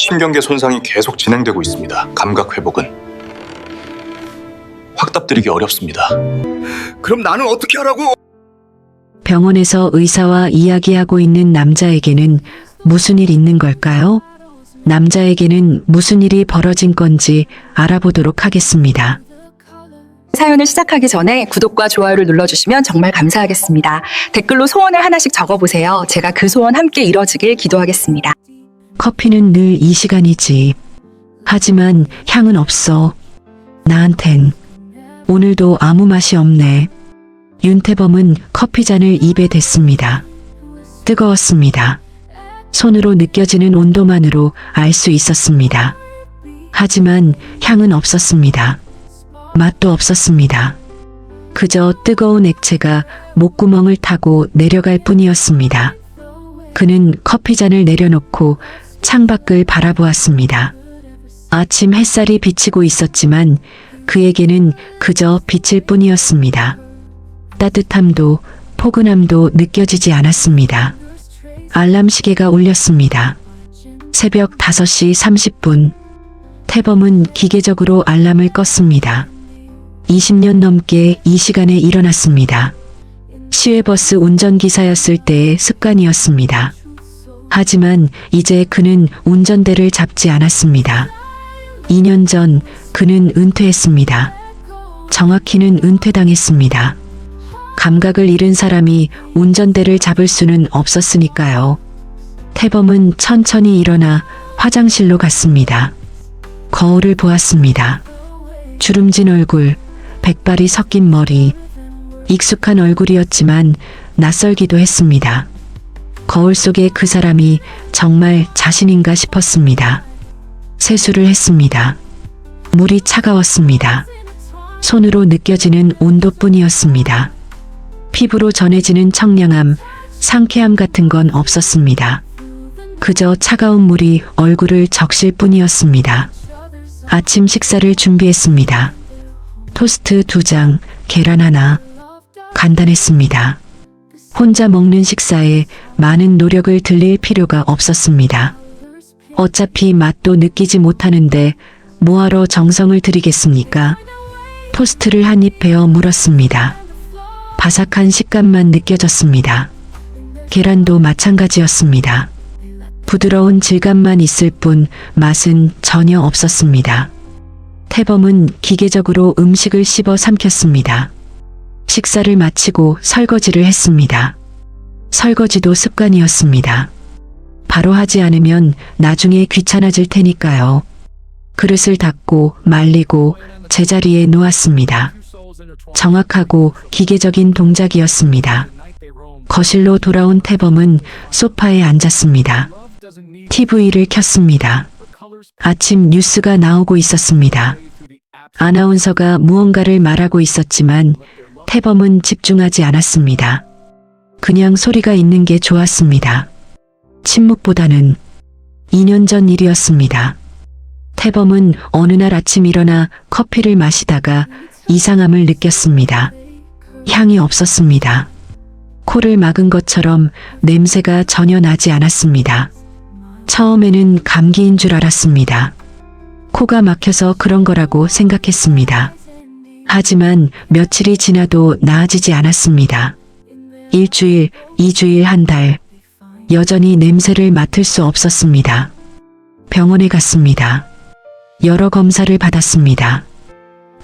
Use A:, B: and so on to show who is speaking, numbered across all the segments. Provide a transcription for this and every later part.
A: 신경계 손상이 계속 진행되고 있습니다. 감각 회복은 확답드리기 어렵습니다.
B: 그럼 나는 어떻게 하라고?
C: 병원에서 의사와 이야기하고 있는 남자에게는 무슨 일 있는 걸까요? 남자에게는 무슨 일이 벌어진 건지 알아보도록 하겠습니다.
D: 사연을 시작하기 전에 구독과 좋아요를 눌러주시면 정말 감사하겠습니다. 댓글로 소원을 하나씩 적어보세요. 제가 그 소원 함께 이뤄지길 기도하겠습니다.
C: 커피는 늘 이 시간이지. 하지만 향은 없어. 나한텐. 오늘도 아무 맛이 없네. 윤태범은 커피잔을 입에 댔습니다. 뜨거웠습니다. 손으로 느껴지는 온도만으로 알 수 있었습니다. 하지만 향은 없었습니다. 맛도 없었습니다. 그저 뜨거운 액체가 목구멍을 타고 내려갈 뿐이었습니다. 그는 커피잔을 내려놓고 창밖을 바라보았습니다. 아침 햇살이 비치고 있었지만 그에게는 그저 빛일 뿐이었습니다. 따뜻함도 포근함도 느껴지지 않았습니다. 알람 시계가 울렸습니다. 새벽 5시 30분. 태범은 기계적으로 알람을 껐습니다. 20년 넘게 이 시간에 일어났습니다. 시외버스 운전기사였을 때의 습관이었습니다. 하지만 이제 그는 운전대를 잡지 않았습니다. 2년 전 그는 은퇴했습니다. 정확히는 은퇴당했습니다. 감각을 잃은 사람이 운전대를 잡을 수는 없었으니까요. 태범은 천천히 일어나 화장실로 갔습니다. 거울을 보았습니다. 주름진 얼굴, 백발이 섞인 머리, 익숙한 얼굴이었지만 낯설기도 했습니다. 거울 속의 그 사람이 정말 자신인가 싶었습니다. 세수를 했습니다. 물이 차가웠습니다. 손으로 느껴지는 온도뿐이었습니다. 피부로 전해지는 청량함, 상쾌함 같은 건 없었습니다. 그저 차가운 물이 얼굴을 적실 뿐이었습니다. 아침 식사를 준비했습니다. 토스트 2장, 계란 하나. 간단했습니다. 혼자 먹는 식사에 많은 노력을 들릴 필요가 없었습니다. 어차피 맛도 느끼지 못하는데 뭐하러 정성을 들이겠습니까? 토스트를 한 입 베어 물었습니다. 바삭한 식감만 느껴졌습니다. 계란도 마찬가지였습니다. 부드러운 질감만 있을 뿐 맛은 전혀 없었습니다. 태범은 기계적으로 음식을 씹어 삼켰습니다. 식사를 마치고 설거지를 했습니다. 설거지도 습관이었습니다. 바로 하지 않으면 나중에 귀찮아질 테니까요. 그릇을 닦고 말리고 제자리에 놓았습니다. 정확하고 기계적인 동작이었습니다. 거실로 돌아온 태범은 소파에 앉았습니다. TV를 켰습니다. 아침 뉴스가 나오고 있었습니다. 아나운서가 무언가를 말하고 있었지만 태범은 집중하지 않았습니다. 그냥 소리가 있는 게 좋았습니다. 침묵보다는 2년 전 일이었습니다. 태범은 어느 날 아침 일어나 커피를 마시다가 이상함을 느꼈습니다. 향이 없었습니다. 코를 막은 것처럼 냄새가 전혀 나지 않았습니다. 처음에는 감기인 줄 알았습니다. 코가 막혀서 그런 거라고 생각했습니다. 하지만 며칠이 지나도 나아지지 않았습니다. 1주일, 2주일, 한 달. 여전히 냄새를 맡을 수 없었습니다. 병원에 갔습니다. 여러 검사를 받았습니다.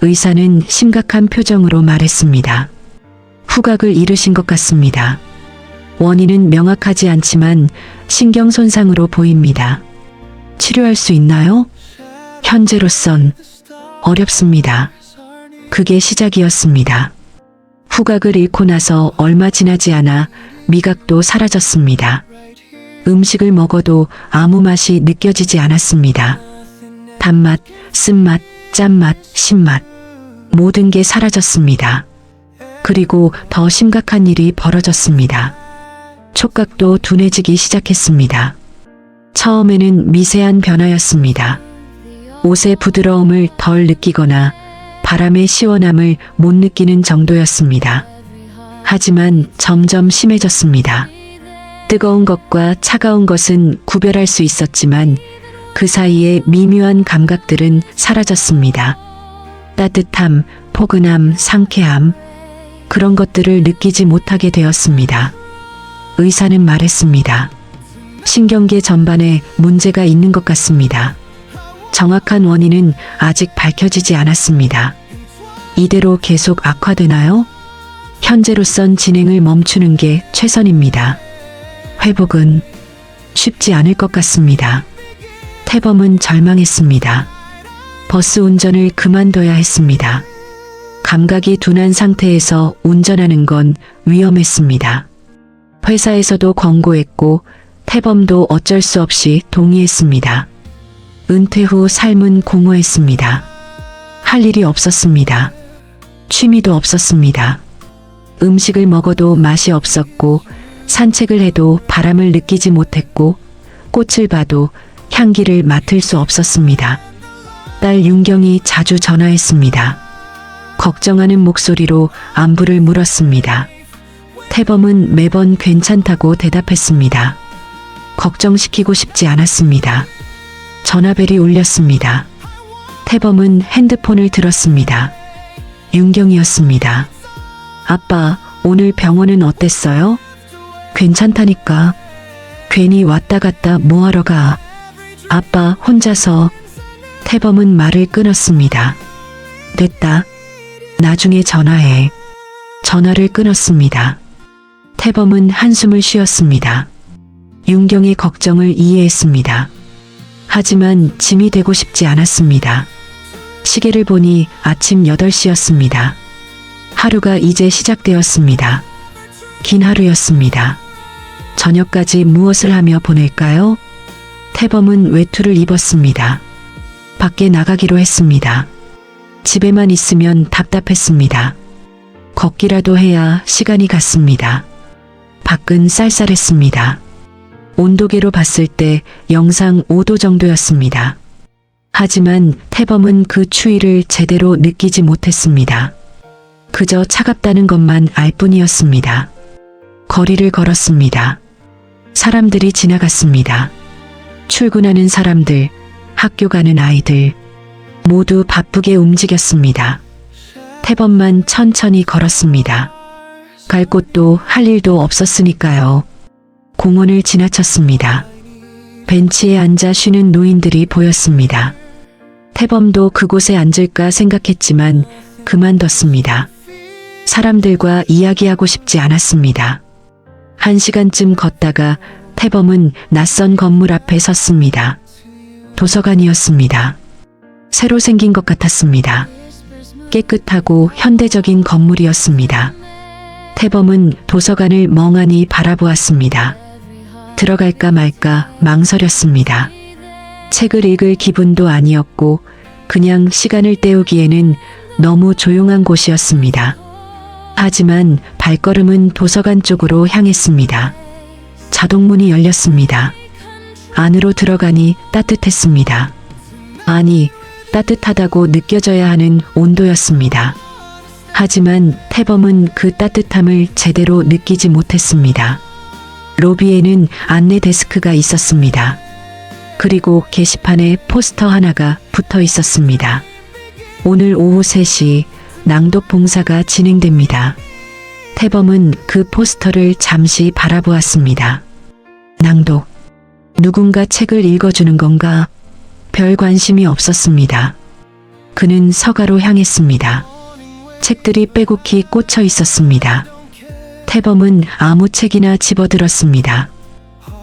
C: 의사는 심각한 표정으로 말했습니다. 후각을 잃으신 것 같습니다. 원인은 명확하지 않지만 신경 손상으로 보입니다. 치료할 수 있나요? 현재로선 어렵습니다. 그게 시작이었습니다. 후각을 잃고 나서 얼마 지나지 않아 미각도 사라졌습니다. 음식을 먹어도 아무 맛이 느껴지지 않았습니다. 단맛, 쓴맛, 짠맛, 신맛. 모든 게 사라졌습니다. 그리고 더 심각한 일이 벌어졌습니다. 촉각도 둔해지기 시작했습니다. 처음에는 미세한 변화였습니다. 옷의 부드러움을 덜 느끼거나 바람의 시원함을 못 느끼는 정도였습니다. 하지만 점점 심해졌습니다. 뜨거운 것과 차가운 것은 구별할 수 있었지만 그 사이에 미묘한 감각들은 사라졌습니다. 따뜻함, 포근함, 상쾌함, 그런 것들을 느끼지 못하게 되었습니다. 의사는 말했습니다. 신경계 전반에 문제가 있는 것 같습니다. 정확한 원인은 아직 밝혀지지 않았습니다. 이대로 계속 악화되나요? 현재로선 진행을 멈추는 게 최선입니다. 회복은 쉽지 않을 것 같습니다. 태범은 절망했습니다. 버스 운전을 그만둬야 했습니다. 감각이 둔한 상태에서 운전하는 건 위험했습니다. 회사에서도 권고했고 태범도 어쩔 수 없이 동의했습니다. 은퇴 후 삶은 공허했습니다. 할 일이 없었습니다. 취미도 없었습니다. 음식을 먹어도 맛이 없었고 산책을 해도 바람을 느끼지 못했고 꽃을 봐도 향기를 맡을 수 없었습니다. 딸 윤경이 자주 전화했습니다. 걱정하는 목소리로 안부를 물었습니다. 태범은 매번 괜찮다고 대답했습니다. 걱정시키고 싶지 않았습니다. 전화벨이 울렸습니다. 태범은 핸드폰을 들었습니다. 윤경이었습니다. 아빠, 오늘 병원은 어땠어요? 괜찮다니까. 괜히 왔다 갔다 뭐하러 가. 아빠 혼자서. 태범은 말을 끊었습니다. 됐다. 나중에 전화해. 전화를 끊었습니다. 태범은 한숨을 쉬었습니다. 윤경의 걱정을 이해했습니다. 하지만 짐이 되고 싶지 않았습니다. 시계를 보니 아침 8시였습니다. 하루가 이제 시작되었습니다. 긴 하루였습니다. 저녁까지 무엇을 하며 보낼까요? 태범은 외투를 입었습니다. 밖에 나가기로 했습니다. 집에만 있으면 답답했습니다. 걷기라도 해야 시간이 갔습니다. 밖은 쌀쌀했습니다. 온도계로 봤을 때 영상 5도 정도였습니다. 하지만 태범은 그 추위를 제대로 느끼지 못했습니다. 그저 차갑다는 것만 알 뿐이었습니다. 거리를 걸었습니다. 사람들이 지나갔습니다. 출근하는 사람들, 학교 가는 아이들, 모두 바쁘게 움직였습니다. 태범만 천천히 걸었습니다. 갈 곳도 할 일도 없었으니까요. 공원을 지나쳤습니다. 벤치에 앉아 쉬는 노인들이 보였습니다. 태범도 그곳에 앉을까 생각했지만 그만뒀습니다. 사람들과 이야기하고 싶지 않았습니다. 1시간쯤 걷다가 태범은 낯선 건물 앞에 섰습니다. 도서관이었습니다. 새로 생긴 것 같았습니다. 깨끗하고 현대적인 건물이었습니다. 태범은 도서관을 멍하니 바라보았습니다. 들어갈까 말까 망설였습니다. 책을 읽을 기분도 아니었고 그냥 시간을 때우기에는 너무 조용한 곳이었습니다. 하지만 발걸음은 도서관 쪽으로 향했습니다. 자동문이 열렸습니다. 안으로 들어가니 따뜻했습니다. 아니, 따뜻하다고 느껴져야 하는 온도였습니다. 하지만 태범은 그 따뜻함을 제대로 느끼지 못했습니다. 로비에는 안내 데스크가 있었습니다. 그리고 게시판에 포스터 하나가 붙어 있었습니다. 오늘 오후 3시 낭독 봉사가 진행됩니다. 태범은 그 포스터를 잠시 바라보았습니다. 낭독. 누군가 책을 읽어주는 건가? 별 관심이 없었습니다. 그는 서가로 향했습니다. 책들이 빼곡히 꽂혀 있었습니다. 태범은 아무 책이나 집어들었습니다.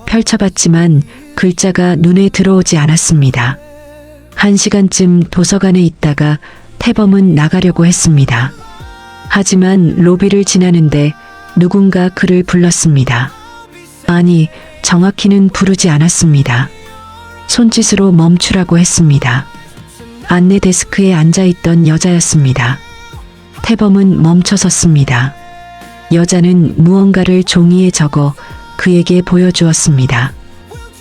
C: 펼쳐봤지만 글자가 눈에 들어오지 않았습니다. 1시간쯤 도서관에 있다가 태범은 나가려고 했습니다. 하지만 로비를 지나는데 누군가 그를 불렀습니다. 아니, 정확히는 부르지 않았습니다. 손짓으로 멈추라고 했습니다. 안내 데스크에 앉아있던 여자였습니다. 태범은 멈춰섰습니다. 여자는 무언가를 종이에 적어 그에게 보여주었습니다.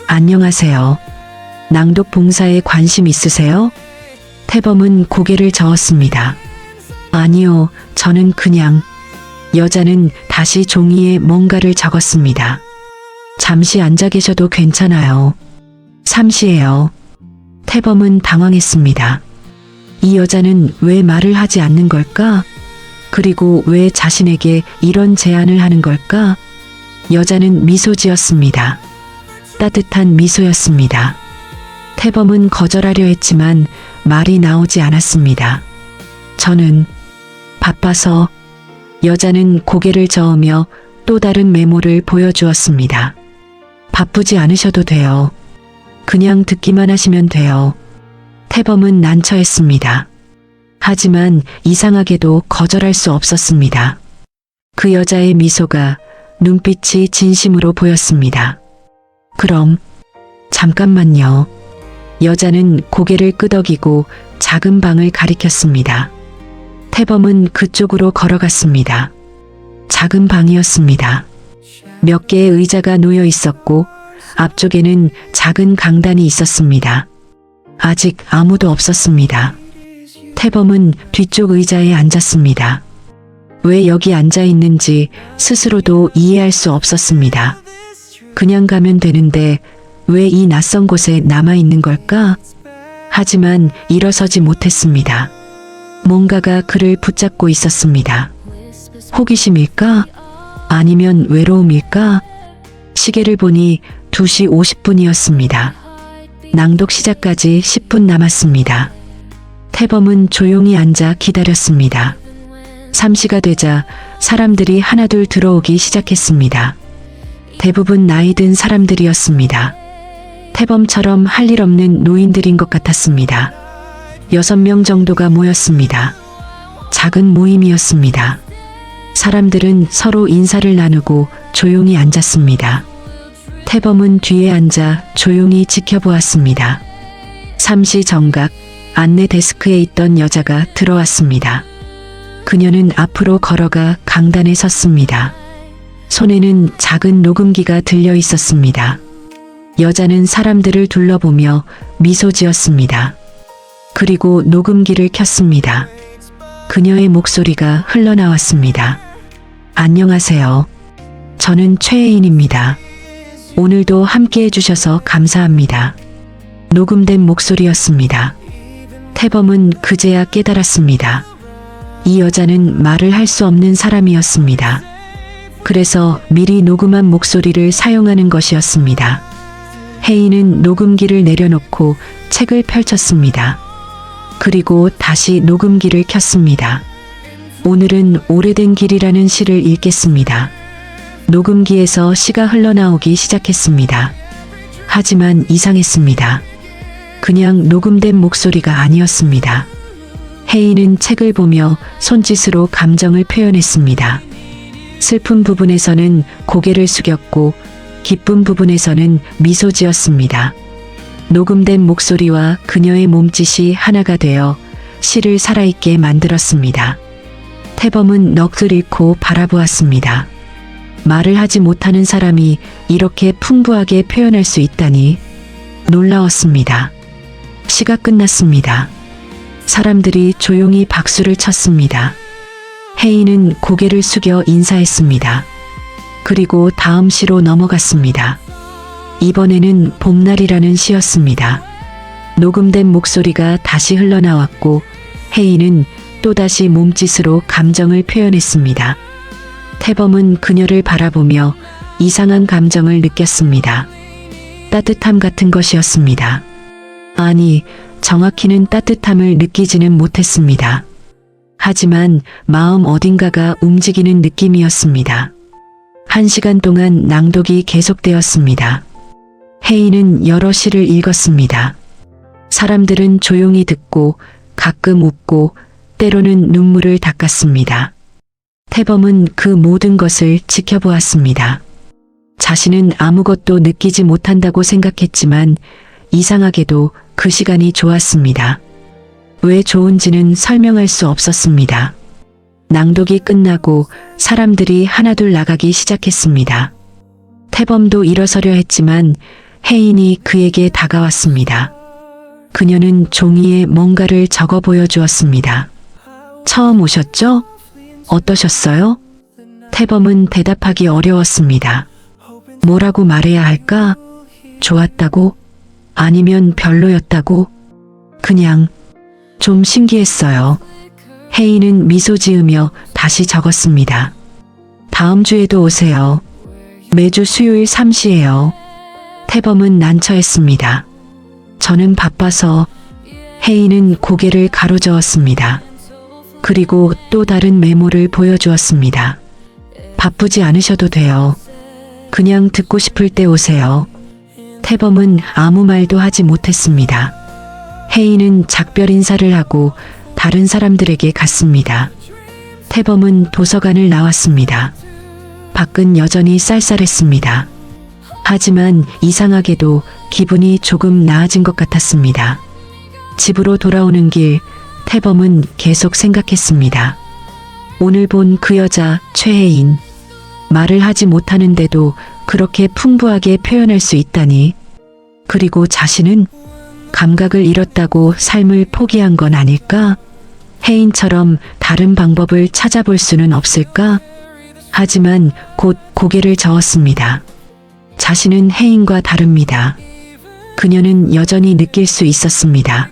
C: 안녕하세요. 낭독 봉사에 관심 있으세요? 태범은 고개를 저었습니다. 아니요, 저는 그냥. 여자는 다시 종이에 뭔가를 적었습니다. 잠시 앉아 계셔도 괜찮아요. 3시예요. 태범은 당황했습니다. 이 여자는 왜 말을 하지 않는 걸까? 그리고 왜 자신에게 이런 제안을 하는 걸까? 여자는 미소 지었습니다. 따뜻한 미소였습니다. 태범은 거절하려 했지만 말이 나오지 않았습니다. 저는 바빠서. 여자는 고개를 저으며 또 다른 메모를 보여주었습니다. 바쁘지 않으셔도 돼요. 그냥 듣기만 하시면 돼요. 태범은 난처했습니다. 하지만 이상하게도 거절할 수 없었습니다. 그 여자의 미소가, 눈빛이 진심으로 보였습니다. 그럼 잠깐만요. 여자는 고개를 끄덕이고 작은 방을 가리켰습니다. 태범은 그쪽으로 걸어갔습니다. 작은 방이었습니다. 몇 개의 의자가 놓여 있었고 앞쪽에는 작은 강단이 있었습니다. 아직 아무도 없었습니다. 태범은 뒤쪽 의자에 앉았습니다. 왜 여기 앉아 있는지 스스로도 이해할 수 없었습니다. 그냥 가면 되는데 왜 이 낯선 곳에 남아 있는 걸까? 하지만 일어서지 못했습니다. 뭔가가 그를 붙잡고 있었습니다. 호기심일까? 아니면 외로움일까? 시계를 보니 2시 50분이었습니다. 낭독 시작까지 10분 남았습니다. 태범은 조용히 앉아 기다렸습니다. 3시가 되자 사람들이 하나둘 들어오기 시작했습니다. 대부분 나이 든 사람들이었습니다. 태범처럼 할 일 없는 노인들인 것 같았습니다. 6명 정도가 모였습니다. 작은 모임이었습니다. 사람들은 서로 인사를 나누고 조용히 앉았습니다. 태범은 뒤에 앉아 조용히 지켜보았습니다. 3시 정각 안내 데스크에 있던 여자가 들어왔습니다. 그녀는 앞으로 걸어가 강단에 섰습니다. 손에는 작은 녹음기가 들려 있었습니다. 여자는 사람들을 둘러보며 미소 지었습니다. 그리고 녹음기를 켰습니다. 그녀의 목소리가 흘러나왔습니다. 안녕하세요. 저는 최혜인입니다. 오늘도 함께 해주셔서 감사합니다. 녹음된 목소리였습니다. 태범은 그제야 깨달았습니다. 이 여자는 말을 할 수 없는 사람이었습니다. 그래서 미리 녹음한 목소리를 사용하는 것이었습니다. 혜인은 녹음기를 내려놓고 책을 펼쳤습니다. 그리고 다시 녹음기를 켰습니다. 오늘은 오래된 길이라는 시를 읽겠습니다. 녹음기에서 시가 흘러나오기 시작했습니다. 하지만 이상했습니다. 그냥 녹음된 목소리가 아니었습니다. 혜인은 책을 보며 손짓으로 감정을 표현했습니다. 슬픈 부분에서는 고개를 숙였고 기쁜 부분에서는 미소 지었습니다. 녹음된 목소리와 그녀의 몸짓이 하나가 되어 시를 살아있게 만들었습니다. 태범은 넋을 잃고 바라보았습니다. 말을 하지 못하는 사람이 이렇게 풍부하게 표현할 수 있다니 놀라웠습니다. 시가 끝났습니다. 사람들이 조용히 박수를 쳤습니다. 혜인은 고개를 숙여 인사했습니다. 그리고 다음 시로 넘어갔습니다. 이번에는 봄날이라는 시였습니다. 녹음된 목소리가 다시 흘러나왔고 혜인은 또다시 몸짓으로 감정을 표현했습니다. 태범은 그녀를 바라보며 이상한 감정을 느꼈습니다. 따뜻함 같은 것이었습니다. 아니, 정확히는 따뜻함을 느끼지는 못했습니다. 하지만 마음 어딘가가 움직이는 느낌이었습니다. 1시간 동안 낭독이 계속되었습니다. 혜인은 여러 시를 읽었습니다. 사람들은 조용히 듣고 가끔 웃고 때로는 눈물을 닦았습니다. 태범은 그 모든 것을 지켜보았습니다. 자신은 아무것도 느끼지 못한다고 생각했지만 이상하게도 그 시간이 좋았습니다. 왜 좋은지는 설명할 수 없었습니다. 낭독이 끝나고 사람들이 하나둘 나가기 시작했습니다. 태범도 일어서려 했지만 혜인이 그에게 다가왔습니다. 그녀는 종이에 뭔가를 적어 보여주었습니다. 처음 오셨죠? 어떠셨어요? 태범은 대답하기 어려웠습니다. 뭐라고 말해야 할까? 좋았다고? 아니면 별로였다고? 그냥 좀 신기했어요. 혜인은 미소 지으며 다시 적었습니다. 다음 주에도 오세요. 매주 수요일 3시에요. 태범은 난처했습니다. 저는 바빠서. 혜인은 고개를 가로저었습니다. 그리고 또 다른 메모를 보여주었습니다. 바쁘지 않으셔도 돼요. 그냥 듣고 싶을 때 오세요. 태범은 아무 말도 하지 못했습니다. 혜인은 작별 인사를 하고 다른 사람들에게 갔습니다. 태범은 도서관을 나왔습니다. 밖은 여전히 쌀쌀했습니다. 하지만 이상하게도 기분이 조금 나아진 것 같았습니다. 집으로 돌아오는 길, 태범은 계속 생각했습니다. 오늘 본 그 여자 최혜인. 말을 하지 못하는데도 그렇게 풍부하게 표현할 수 있다니. 그리고 자신은 감각을 잃었다고 삶을 포기한 건 아닐까? 혜인처럼 다른 방법을 찾아볼 수는 없을까? 하지만 곧 고개를 저었습니다. 자신은 혜인과 다릅니다. 그녀는 여전히 느낄 수 있었습니다.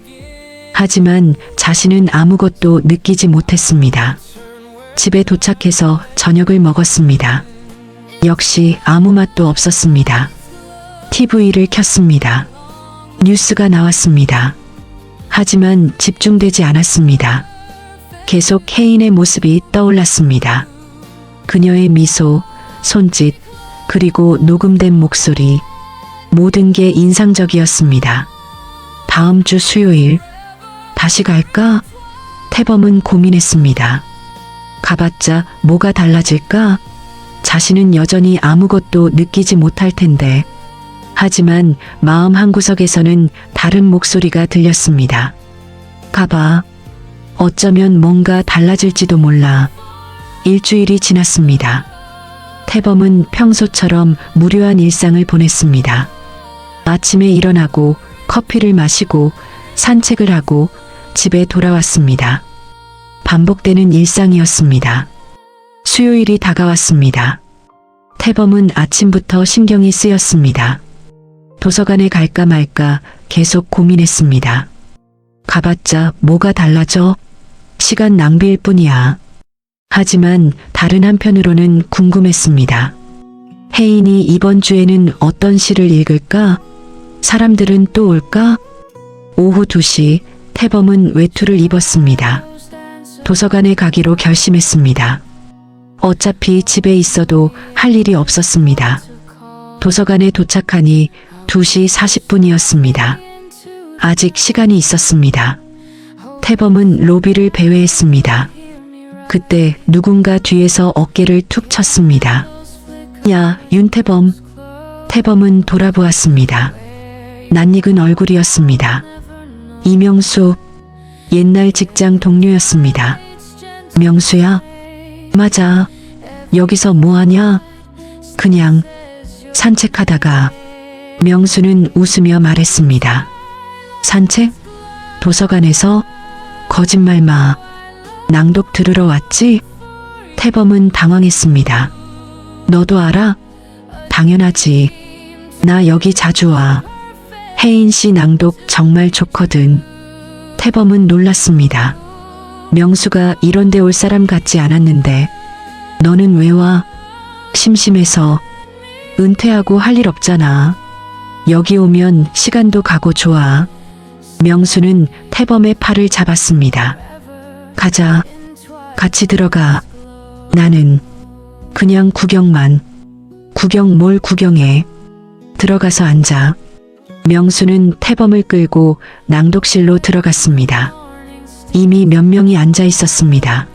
C: 하지만 자신은 아무것도 느끼지 못했습니다. 집에 도착해서 저녁을 먹었습니다. 역시 아무 맛도 없었습니다. TV를 켰습니다. 뉴스가 나왔습니다. 하지만 집중되지 않았습니다. 계속 혜인의 모습이 떠올랐습니다. 그녀의 미소, 손짓, 그리고 녹음된 목소리, 모든 게 인상적이었습니다. 다음 주 수요일, 다시 갈까? 태범은 고민했습니다. 가봤자 뭐가 달라질까? 자신은 여전히 아무것도 느끼지 못할 텐데. 하지만 마음 한구석에서는 다른 목소리가 들렸습니다. 가봐. 어쩌면 뭔가 달라질지도 몰라. 일주일이 지났습니다. 태범은 평소처럼 무료한 일상을 보냈습니다. 아침에 일어나고 커피를 마시고 산책을 하고 집에 돌아왔습니다. 반복되는 일상이었습니다. 수요일이 다가왔습니다. 태범은 아침부터 신경이 쓰였습니다. 도서관에 갈까 말까 계속 고민했습니다. 가봤자 뭐가 달라져? 시간 낭비일 뿐이야. 하지만 다른 한편으로는 궁금했습니다. 혜인이 이번 주에는 어떤 시를 읽을까? 사람들은 또 올까? 오후 2시 태범은 외투를 입었습니다. 도서관에 가기로 결심했습니다. 어차피 집에 있어도 할 일이 없었습니다. 도서관에 도착하니 2시 40분이었습니다. 아직 시간이 있었습니다. 태범은 로비를 배회했습니다. 그때 누군가 뒤에서 어깨를 툭 쳤습니다. 야, 윤태범. 태범은 돌아보았습니다. 낯익은 얼굴이었습니다. 이명수, 옛날 직장 동료였습니다. 명수야? 맞아. 여기서 뭐하냐? 그냥 산책하다가. 명수는 웃으며 말했습니다. 산책? 도서관에서? 거짓말 마. 낭독 들으러 왔지? 태범은 당황했습니다. 너도 알아? 당연하지. 나 여기 자주 와. 혜인 씨 낭독 정말 좋거든. 태범은 놀랐습니다. 명수가 이런 데 올 사람 같지 않았는데. 너는 왜 와? 심심해서. 은퇴하고 할 일 없잖아. 여기 오면 시간도 가고 좋아. 명수는 태범의 팔을 잡았습니다. 가자. 같이 들어가. 나는 그냥 구경만. 구경 뭘 구경해. 들어가서 앉아. 명수는 태범을 끌고 낭독실로 들어갔습니다. 이미 몇 명이 앉아 있었습니다.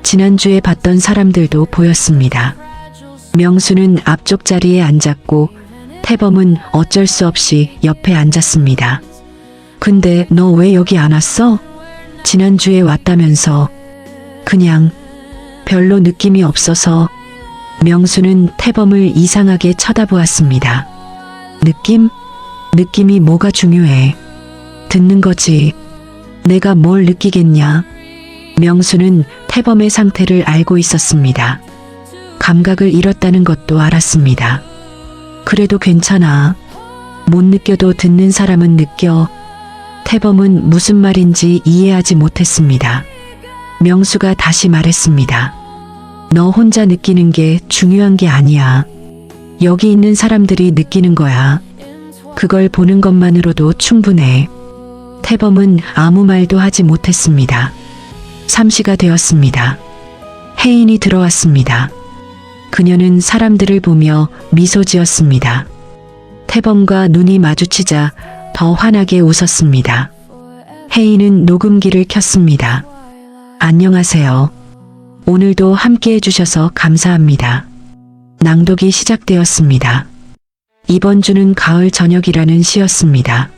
C: 지난주에 봤던 사람들도 보였습니다. 명수는 앞쪽 자리에 앉았고 태범은 어쩔 수 없이 옆에 앉았습니다. 근데 너 왜 여기 안 왔어? 지난주에 왔다면서. 그냥 별로 느낌이 없어서. 명수는 태범을 이상하게 쳐다보았습니다. 느낌? 느낌이 뭐가 중요해? 듣는 거지. 내가 뭘 느끼겠냐? 명수는 태범의 상태를 알고 있었습니다. 감각을 잃었다는 것도 알았습니다. 그래도 괜찮아. 못 느껴도 듣는 사람은 느껴. 태범은 무슨 말인지 이해하지 못했습니다. 명수가 다시 말했습니다. 너 혼자 느끼는 게 중요한 게 아니야. 여기 있는 사람들이 느끼는 거야. 그걸 보는 것만으로도 충분해. 태범은 아무 말도 하지 못했습니다. 3시가 되었습니다. 혜인이 들어왔습니다. 그녀는 사람들을 보며 미소 지었습니다. 태범과 눈이 마주치자 더 환하게 웃었습니다. 혜인은 녹음기를 켰습니다. 안녕하세요. 오늘도 함께 해주셔서 감사합니다. 낭독이 시작되었습니다. 이번 주는 가을 저녁이라는 시였습니다.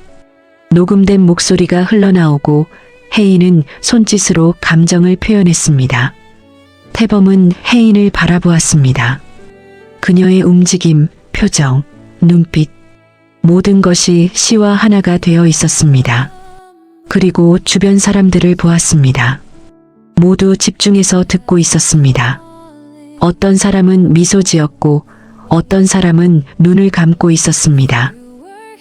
C: 녹음된 목소리가 흘러나오고 혜인은 손짓으로 감정을 표현했습니다. 태범은 혜인을 바라보았습니다. 그녀의 움직임, 표정, 눈빛, 모든 것이 시와 하나가 되어 있었습니다. 그리고 주변 사람들을 보았습니다. 모두 집중해서 듣고 있었습니다. 어떤 사람은 미소 지었고 어떤 사람은 눈을 감고 있었습니다.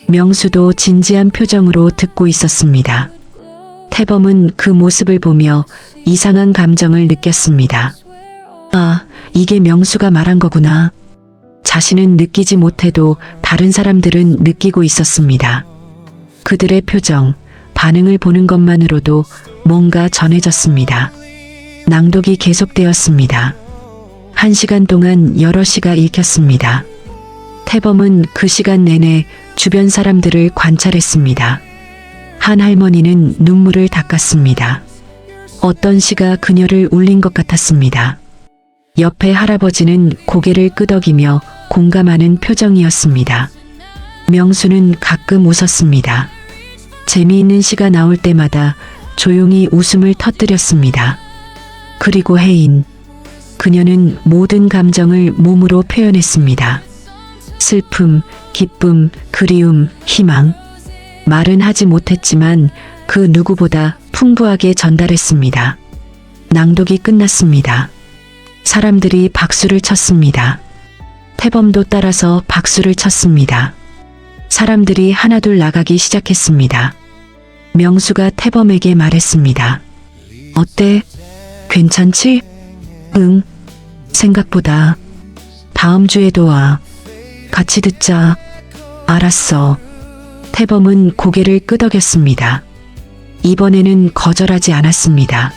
C: 명수도 진지한 표정으로 듣고 있었습니다. 태범은 그 모습을 보며 이상한 감정을 느꼈습니다. 아, 이게 명수가 말한 거구나. 자신은 느끼지 못해도 다른 사람들은 느끼고 있었습니다. 그들의 표정, 반응을 보는 것만으로도 뭔가 전해졌습니다. 낭독이 계속되었습니다. 1시간 동안 여러 시가 읽혔습니다. 태범은 그 시간 내내 주변 사람들을 관찰했습니다. 한 할머니는 눈물을 닦았습니다. 어떤 시가 그녀를 울린 것 같았습니다. 옆에 할아버지는 고개를 끄덕이며 공감하는 표정이었습니다. 명수는 가끔 웃었습니다. 재미있는 시가 나올 때마다 조용히 웃음을 터뜨렸습니다. 그리고 혜인. 그녀는 모든 감정을 몸으로 표현했습니다. 슬픔, 기쁨, 그리움, 희망. 말은 하지 못했지만 그 누구보다 풍부하게 전달했습니다. 낭독이 끝났습니다. 사람들이 박수를 쳤습니다. 태범도 따라서 박수를 쳤습니다. 사람들이 하나둘 나가기 시작했습니다. 명수가 태범에게 말했습니다. 어때? 괜찮지? 응. 생각보다. 다음 주에도 와. 같이 듣자. 알았어. 태범은 고개를 끄덕였습니다. 이번에는 거절하지 않았습니다.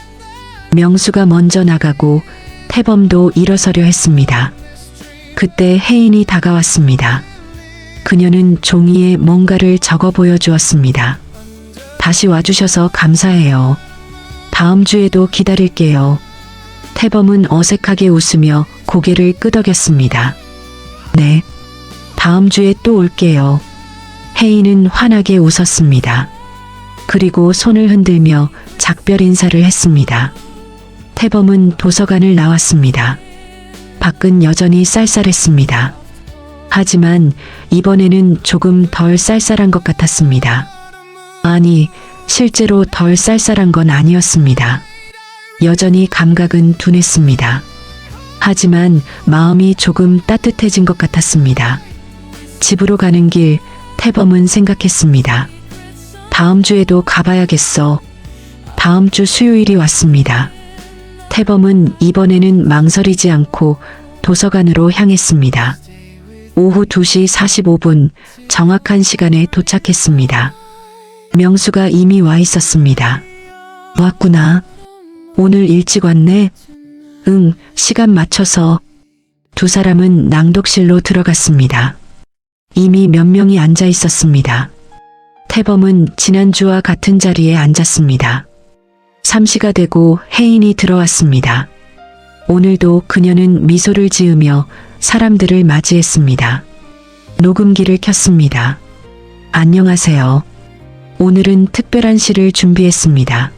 C: 명수가 먼저 나가고 태범도 일어서려 했습니다. 그때 혜인이 다가왔습니다. 그녀는 종이에 뭔가를 적어 보여주었습니다. 다시 와주셔서 감사해요. 다음 주에도 기다릴게요. 태범은 어색하게 웃으며 고개를 끄덕였습니다. 네. 다음 주에 또 올게요. 혜인은 환하게 웃었습니다. 그리고 손을 흔들며 작별 인사를 했습니다. 태범은 도서관을 나왔습니다. 밖은 여전히 쌀쌀했습니다. 하지만 이번에는 조금 덜 쌀쌀한 것 같았습니다. 아니, 실제로 덜 쌀쌀한 건 아니었습니다. 여전히 감각은 둔했습니다. 하지만 마음이 조금 따뜻해진 것 같았습니다. 집으로 가는 길, 태범은 생각했습니다. 다음 주에도 가봐야겠어. 다음 주 수요일이 왔습니다. 태범은 이번에는 망설이지 않고 도서관으로 향했습니다. 오후 2시 45분 정확한 시간에 도착했습니다. 명수가 이미 와 있었습니다. 왔구나. 오늘 일찍 왔네? 응, 시간 맞춰서. 두 사람은 낭독실로 들어갔습니다. 이미 몇 명이 앉아 있었습니다. 태범은 지난주와 같은 자리에 앉았습니다. 3시가 되고 혜인이 들어왔습니다. 오늘도 그녀는 미소를 지으며 사람들을 맞이했습니다. 녹음기를 켰습니다. 안녕하세요. 오늘은 특별한 시를 준비했습니다.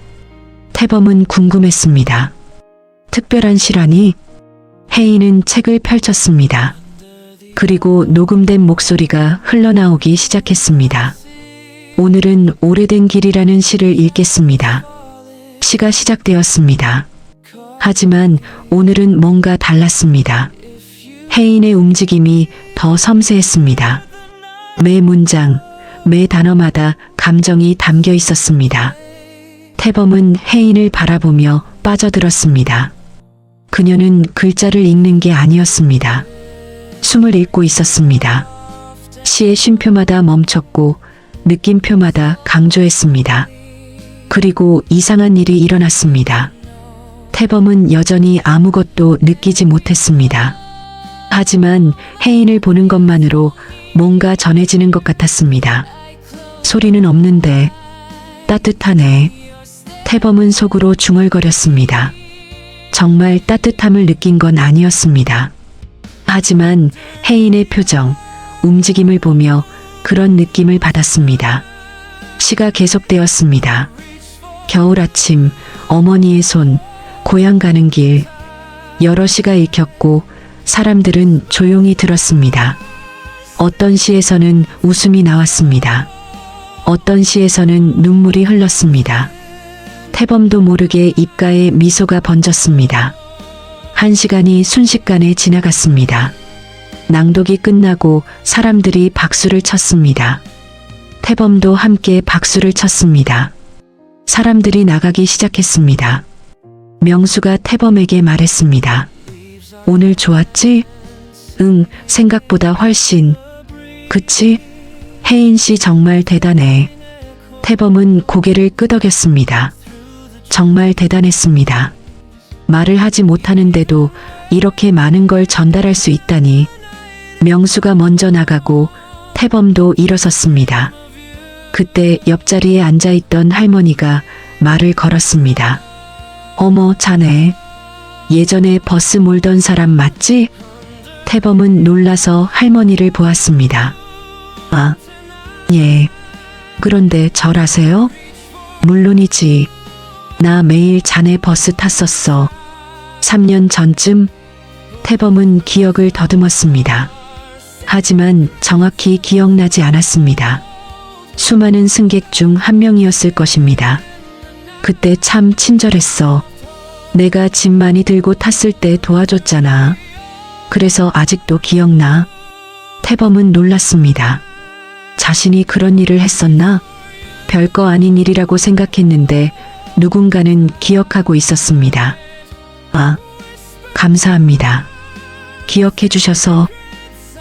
C: 태범은 궁금했습니다. 특별한 시라니? 혜인은 책을 펼쳤습니다. 그리고 녹음된 목소리가 흘러나오기 시작했습니다. 오늘은 오래된 길이라는 시를 읽겠습니다. 시가 시작되었습니다. 하지만 오늘은 뭔가 달랐습니다. 혜인의 움직임이 더 섬세했습니다. 매 문장, 매 단어마다 감정이 담겨 있었습니다. 태범은 혜인을 바라보며 빠져들었습니다. 그녀는 글자를 읽는 게 아니었습니다. 숨을 읽고 있었습니다. 시의 쉼표마다 멈췄고 느낌표마다 강조했습니다. 그리고 이상한 일이 일어났습니다. 태범은 여전히 아무것도 느끼지 못했습니다. 하지만 혜인을 보는 것만으로 뭔가 전해지는 것 같았습니다. 소리는 없는데 따뜻하네. 태범은 속으로 중얼거렸습니다. 정말 따뜻함을 느낀 건 아니었습니다. 하지만 혜인의 표정, 움직임을 보며 그런 느낌을 받았습니다. 시가 계속되었습니다. 겨울 아침, 어머니의 손, 고향 가는 길. 여러 시가 읽혔고 사람들은 조용히 들었습니다. 어떤 시에서는 웃음이 나왔습니다. 어떤 시에서는 눈물이 흘렀습니다. 태범도 모르게 입가에 미소가 번졌습니다. 1시간이 순식간에 지나갔습니다. 낭독이 끝나고 사람들이 박수를 쳤습니다. 태범도 함께 박수를 쳤습니다. 사람들이 나가기 시작했습니다. 명수가 태범에게 말했습니다. 오늘 좋았지? 응, 생각보다 훨씬. 그치? 혜인 씨 정말 대단해. 태범은 고개를 끄덕였습니다. 정말 대단했습니다. 말을 하지 못하는데도 이렇게 많은 걸 전달할 수 있다니. 명수가 먼저 나가고 태범도 일어섰습니다. 그때 옆자리에 앉아있던 할머니가 말을 걸었습니다. 어머, 자네. 예전에 버스 몰던 사람 맞지? 태범은 놀라서 할머니를 보았습니다. 아, 예. 그런데 절 아세요? 물론이지. 나 매일 자네 버스 탔었어. 3년 전쯤. 태범은 기억을 더듬었습니다. 하지만 정확히 기억나지 않았습니다. 수많은 승객 중 한 명이었을 것입니다. 그때 참 친절했어. 내가 짐 많이 들고 탔을 때 도와줬잖아. 그래서 아직도 기억나. 태범은 놀랐습니다. 자신이 그런 일을 했었나? 별거 아닌 일이라고 생각했는데 누군가는 기억하고 있었습니다. 아, 감사합니다. 기억해 주셔서.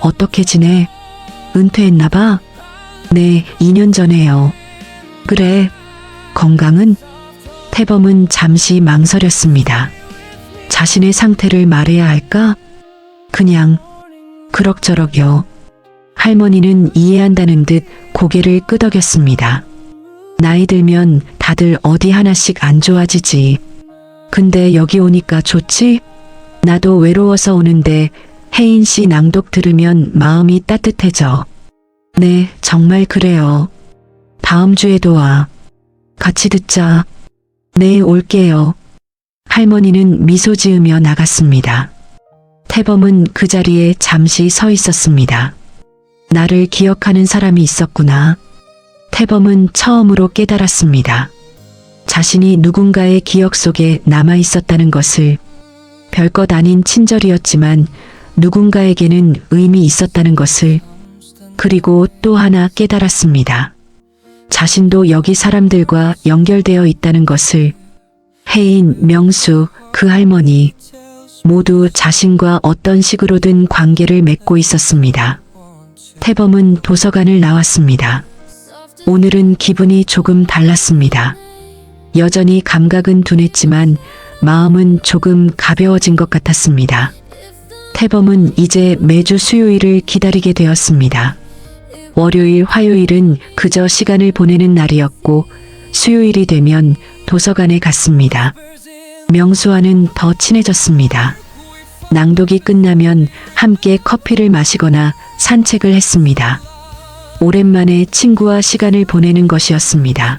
C: 어떻게 지내? 은퇴했나 봐? 네, 2년 전에요. 그래, 건강은? 태범은 잠시 망설였습니다. 자신의 상태를 말해야 할까? 그냥 그럭저럭요. 할머니는 이해한다는 듯 고개를 끄덕였습니다. 나이 들면 다들 어디 하나씩 안 좋아지지. 근데 여기 오니까 좋지? 나도 외로워서 오는데 혜인 씨 낭독 들으면 마음이 따뜻해져. 네, 정말 그래요. 다음 주에도 와. 같이 듣자. 네, 올게요. 할머니는 미소 지으며 나갔습니다. 태범은 그 자리에 잠시 서 있었습니다. 나를 기억하는 사람이 있었구나. 태범은 처음으로 깨달았습니다. 자신이 누군가의 기억 속에 남아 있었다는 것을. 별것 아닌 친절이었지만 누군가에게는 의미 있었다는 것을. 그리고 또 하나 깨달았습니다. 자신도 여기 사람들과 연결되어 있다는 것을. 혜인, 명수, 그 할머니 모두 자신과 어떤 식으로든 관계를 맺고 있었습니다. 태범은 도서관을 나왔습니다. 오늘은 기분이 조금 달랐습니다. 여전히 감각은 둔했지만 마음은 조금 가벼워진 것 같았습니다. 태범은 이제 매주 수요일을 기다리게 되었습니다. 월요일, 화요일은 그저 시간을 보내는 날이었고 수요일이 되면 도서관에 갔습니다. 명수와는 더 친해졌습니다. 낭독이 끝나면 함께 커피를 마시거나 산책을 했습니다. 오랜만에 친구와 시간을 보내는 것이었습니다.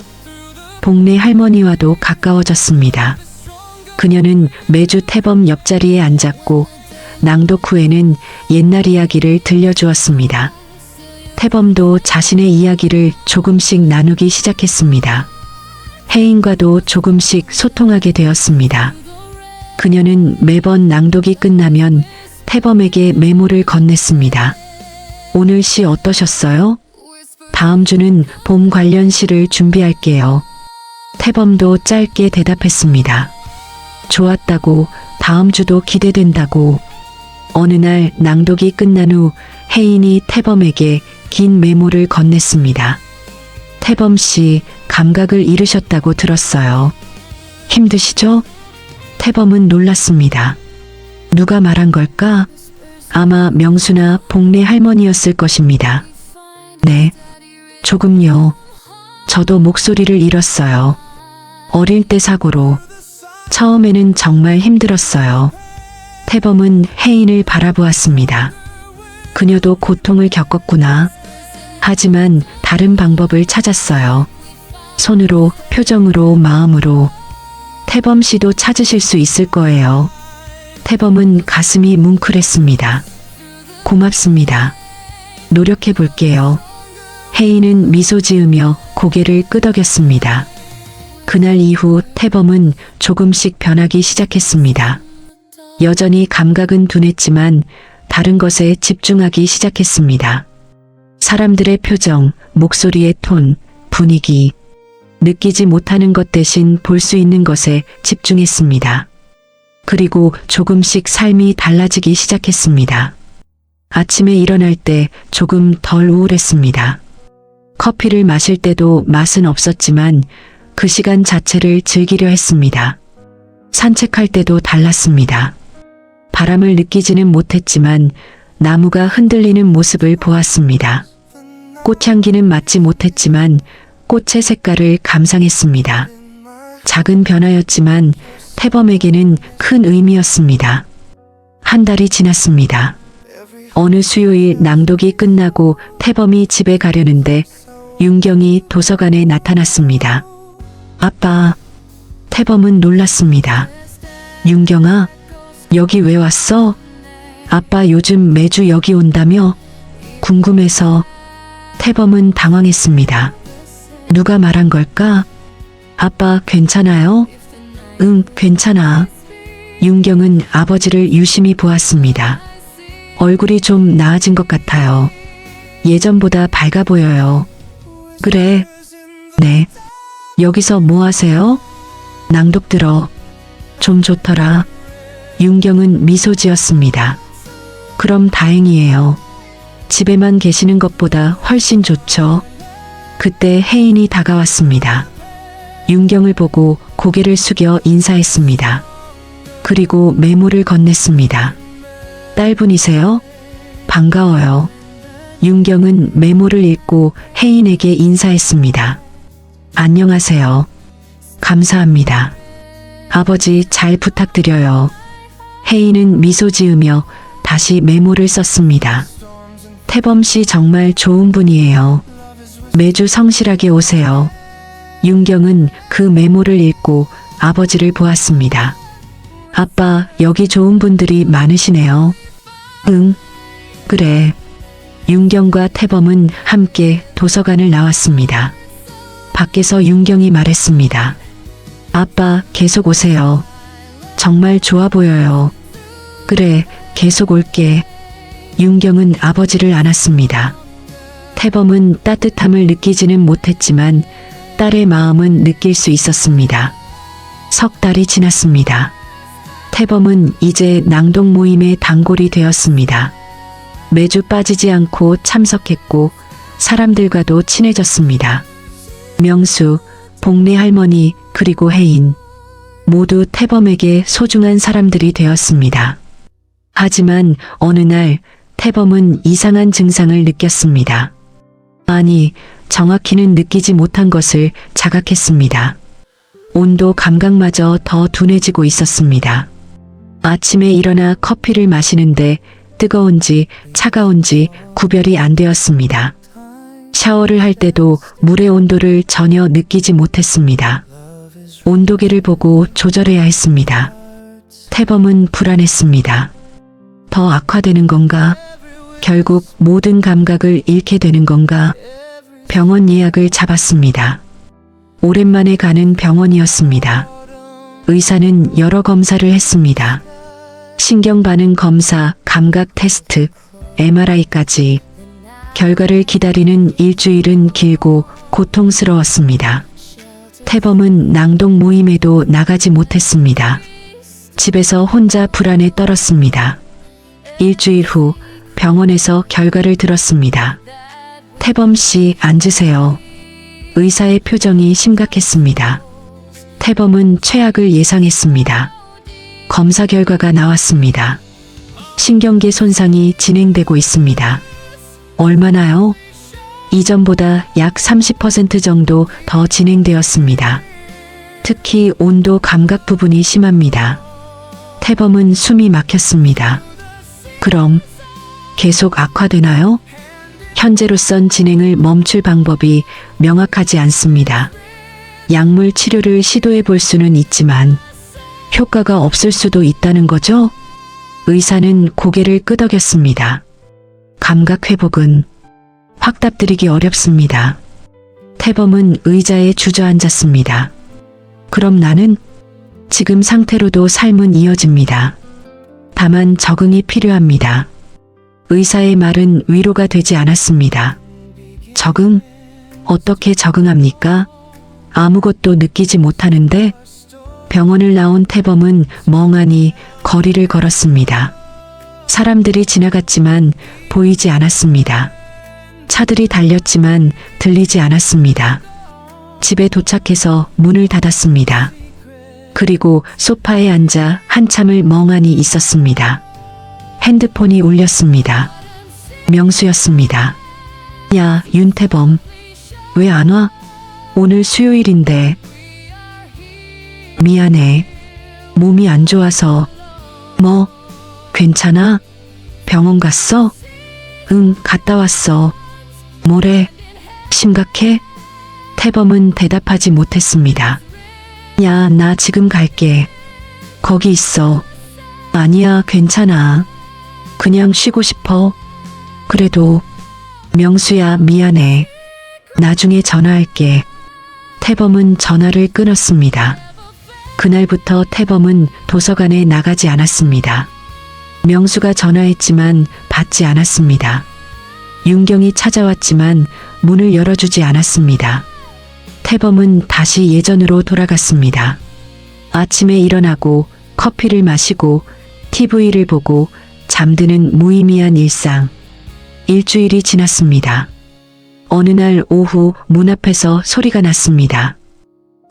C: 동네 할머니와도 가까워졌습니다. 그녀는 매주 태범 옆자리에 앉았고 낭독 후에는 옛날 이야기를 들려주었습니다. 태범도 자신의 이야기를 조금씩 나누기 시작했습니다. 혜인과도 조금씩 소통하게 되었습니다. 그녀는 매번 낭독이 끝나면 태범에게 메모를 건넸습니다. 오늘 시 어떠셨어요? 다음 주는 봄 관련 시를 준비할게요. 태범도 짧게 대답했습니다. 좋았다고, 다음 주도 기대된다고. 어느 날 낭독이 끝난 후 혜인이 태범에게 긴 메모를 건넸습니다. 태범 씨, 감각을 잃으셨다고 들었어요. 힘드시죠? 태범은 놀랐습니다. 누가 말한 걸까? 아마 명수나 복례 할머니였을 것입니다. 네, 조금요. 저도 목소리를 잃었어요. 어릴 때 사고로. 처음에는 정말 힘들었어요. 태범은 혜인을 바라보았습니다. 그녀도 고통을 겪었구나. 하지만 다른 방법을 찾았어요. 손으로, 표정으로, 마음으로. 태범 씨도 찾으실 수 있을 거예요. 태범은 가슴이 뭉클했습니다. 고맙습니다. 노력해 볼게요. 혜인은 미소 지으며 고개를 끄덕였습니다. 그날 이후 태범은 조금씩 변하기 시작했습니다. 여전히 감각은 둔했지만 다른 것에 집중하기 시작했습니다. 사람들의 표정, 목소리의 톤, 분위기, 느끼지 못하는 것 대신 볼 수 있는 것에 집중했습니다. 그리고 조금씩 삶이 달라지기 시작했습니다. 아침에 일어날 때 조금 덜 우울했습니다. 커피를 마실 때도 맛은 없었지만 그 시간 자체를 즐기려 했습니다. 산책할 때도 달랐습니다. 바람을 느끼지는 못했지만 나무가 흔들리는 모습을 보았습니다. 꽃향기는 맡지 못했지만 꽃의 색깔을 감상했습니다. 작은 변화였지만 태범에게는 큰 의미였습니다. 한 달이 지났습니다. 어느 수요일 낭독이 끝나고 태범이 집에 가려는데 윤경이 도서관에 나타났습니다. 아빠. 태범은 놀랐습니다. 윤경아, 여기 왜 왔어? 아빠 요즘 매주 여기 온다며? 궁금해서. 태범은 당황했습니다. 누가 말한 걸까? 아빠 괜찮아요? 응, 괜찮아. 윤경은 아버지를 유심히 보았습니다. 얼굴이 좀 나아진 것 같아요. 예전보다 밝아 보여요. 그래. 네. 여기서 뭐 하세요? 낭독 들어. 좀 좋더라. 윤경은 미소 지었습니다. 그럼 다행이에요. 집에만 계시는 것보다 훨씬 좋죠. 그때 혜인이 다가왔습니다. 윤경을 보고 고개를 숙여 인사했습니다. 그리고 메모를 건넸습니다. 딸분이세요? 반가워요. 윤경은 메모를 읽고 혜인에게 인사했습니다. 안녕하세요. 감사합니다. 아버지 잘 부탁드려요. 혜인은 미소 지으며 다시 메모를 썼습니다. 태범 씨 정말 좋은 분이에요. 매주 성실하게 오세요. 윤경은 그 메모를 읽고 아버지를 보았습니다. 아빠, 여기 좋은 분들이 많으시네요. 응, 그래. 윤경과 태범은 함께 도서관을 나왔습니다. 밖에서 윤경이 말했습니다. 아빠, 계속 오세요. 정말 좋아 보여요. 그래, 계속 올게. 윤경은 아버지를 안았습니다. 태범은 따뜻함을 느끼지는 못했지만 딸의 마음은 느낄 수 있었습니다. 석 달이 지났습니다. 태범은 이제 낭독 모임의 단골이 되었습니다. 매주 빠지지 않고 참석했고 사람들과도 친해졌습니다. 명수, 복례 할머니, 그리고 혜인. 모두 태범에게 소중한 사람들이 되었습니다. 하지만 어느 날 태범은 이상한 증상을 느꼈습니다. 아니, 정확히는 느끼지 못한 것을 자각했습니다. 온도 감각마저 더 둔해지고 있었습니다. 아침에 일어나 커피를 마시는데 뜨거운지 차가운지 구별이 안 되었습니다. 샤워를 할 때도 물의 온도를 전혀 느끼지 못했습니다. 온도계를 보고 조절해야 했습니다. 태범은 불안했습니다. 더 악화되는 건가? 결국 모든 감각을 잃게 되는 건가? 병원 예약을 잡았습니다. 오랜만에 가는 병원이었습니다. 의사는 여러 검사를 했습니다. 신경 반응 검사, 감각 테스트, MRI까지. 결과를 기다리는 일주일은 길고 고통스러웠습니다. 태범은 낭독 모임에도 나가지 못했습니다. 집에서 혼자 불안에 떨었습니다. 일주일 후 병원에서 결과를 들었습니다. 태범 씨, 앉으세요. 의사의 표정이 심각했습니다. 태범은 최악을 예상했습니다. 검사 결과가 나왔습니다. 신경계 손상이 진행되고 있습니다. 얼마나요? 이전보다 약 30% 정도 더 진행되었습니다. 특히 온도 감각 부분이 심합니다. 태범은 숨이 막혔습니다. 그럼 계속 악화되나요? 현재로선 진행을 멈출 방법이 명확하지 않습니다. 약물 치료를 시도해 볼 수는 있지만 효과가 없을 수도 있다는 거죠? 의사는 고개를 끄덕였습니다. 감각 회복은 확답드리기 어렵습니다. 태범은 의자에 주저앉았습니다. 그럼 나는 지금 상태로도 삶은 이어집니다. 다만 적응이 필요합니다. 의사의 말은 위로가 되지 않았습니다. 적응? 어떻게 적응합니까? 아무것도 느끼지 못하는데? 병원을 나온 태범은 멍하니 거리를 걸었습니다. 사람들이 지나갔지만 보이지 않았습니다. 차들이 달렸지만 들리지 않았습니다. 집에 도착해서 문을 닫았습니다. 그리고 소파에 앉아 한참을 멍하니 있었습니다. 핸드폰이 울렸습니다. 명수였습니다. 야, 윤태범. 왜 안 와? 오늘 수요일인데. 미안해. 몸이 안 좋아서. 뭐, 괜찮아? 병원 갔어? 응, 갔다 왔어. 뭐래? 심각해? 태범은 대답하지 못했습니다. 야, 나 지금 갈게. 거기 있어. 아니야, 괜찮아. 그냥 쉬고 싶어. 그래도. 명수야, 미안해. 나중에 전화할게. 태범은 전화를 끊었습니다. 그날부터 태범은 도서관에 나가지 않았습니다. 명수가 전화했지만 받지 않았습니다. 윤경이 찾아왔지만 문을 열어주지 않았습니다. 태범은 다시 예전으로 돌아갔습니다. 아침에 일어나고 커피를 마시고 TV를 보고 잠드는 무의미한 일상. 일주일이 지났습니다. 어느 날 오후 문 앞에서 소리가 났습니다.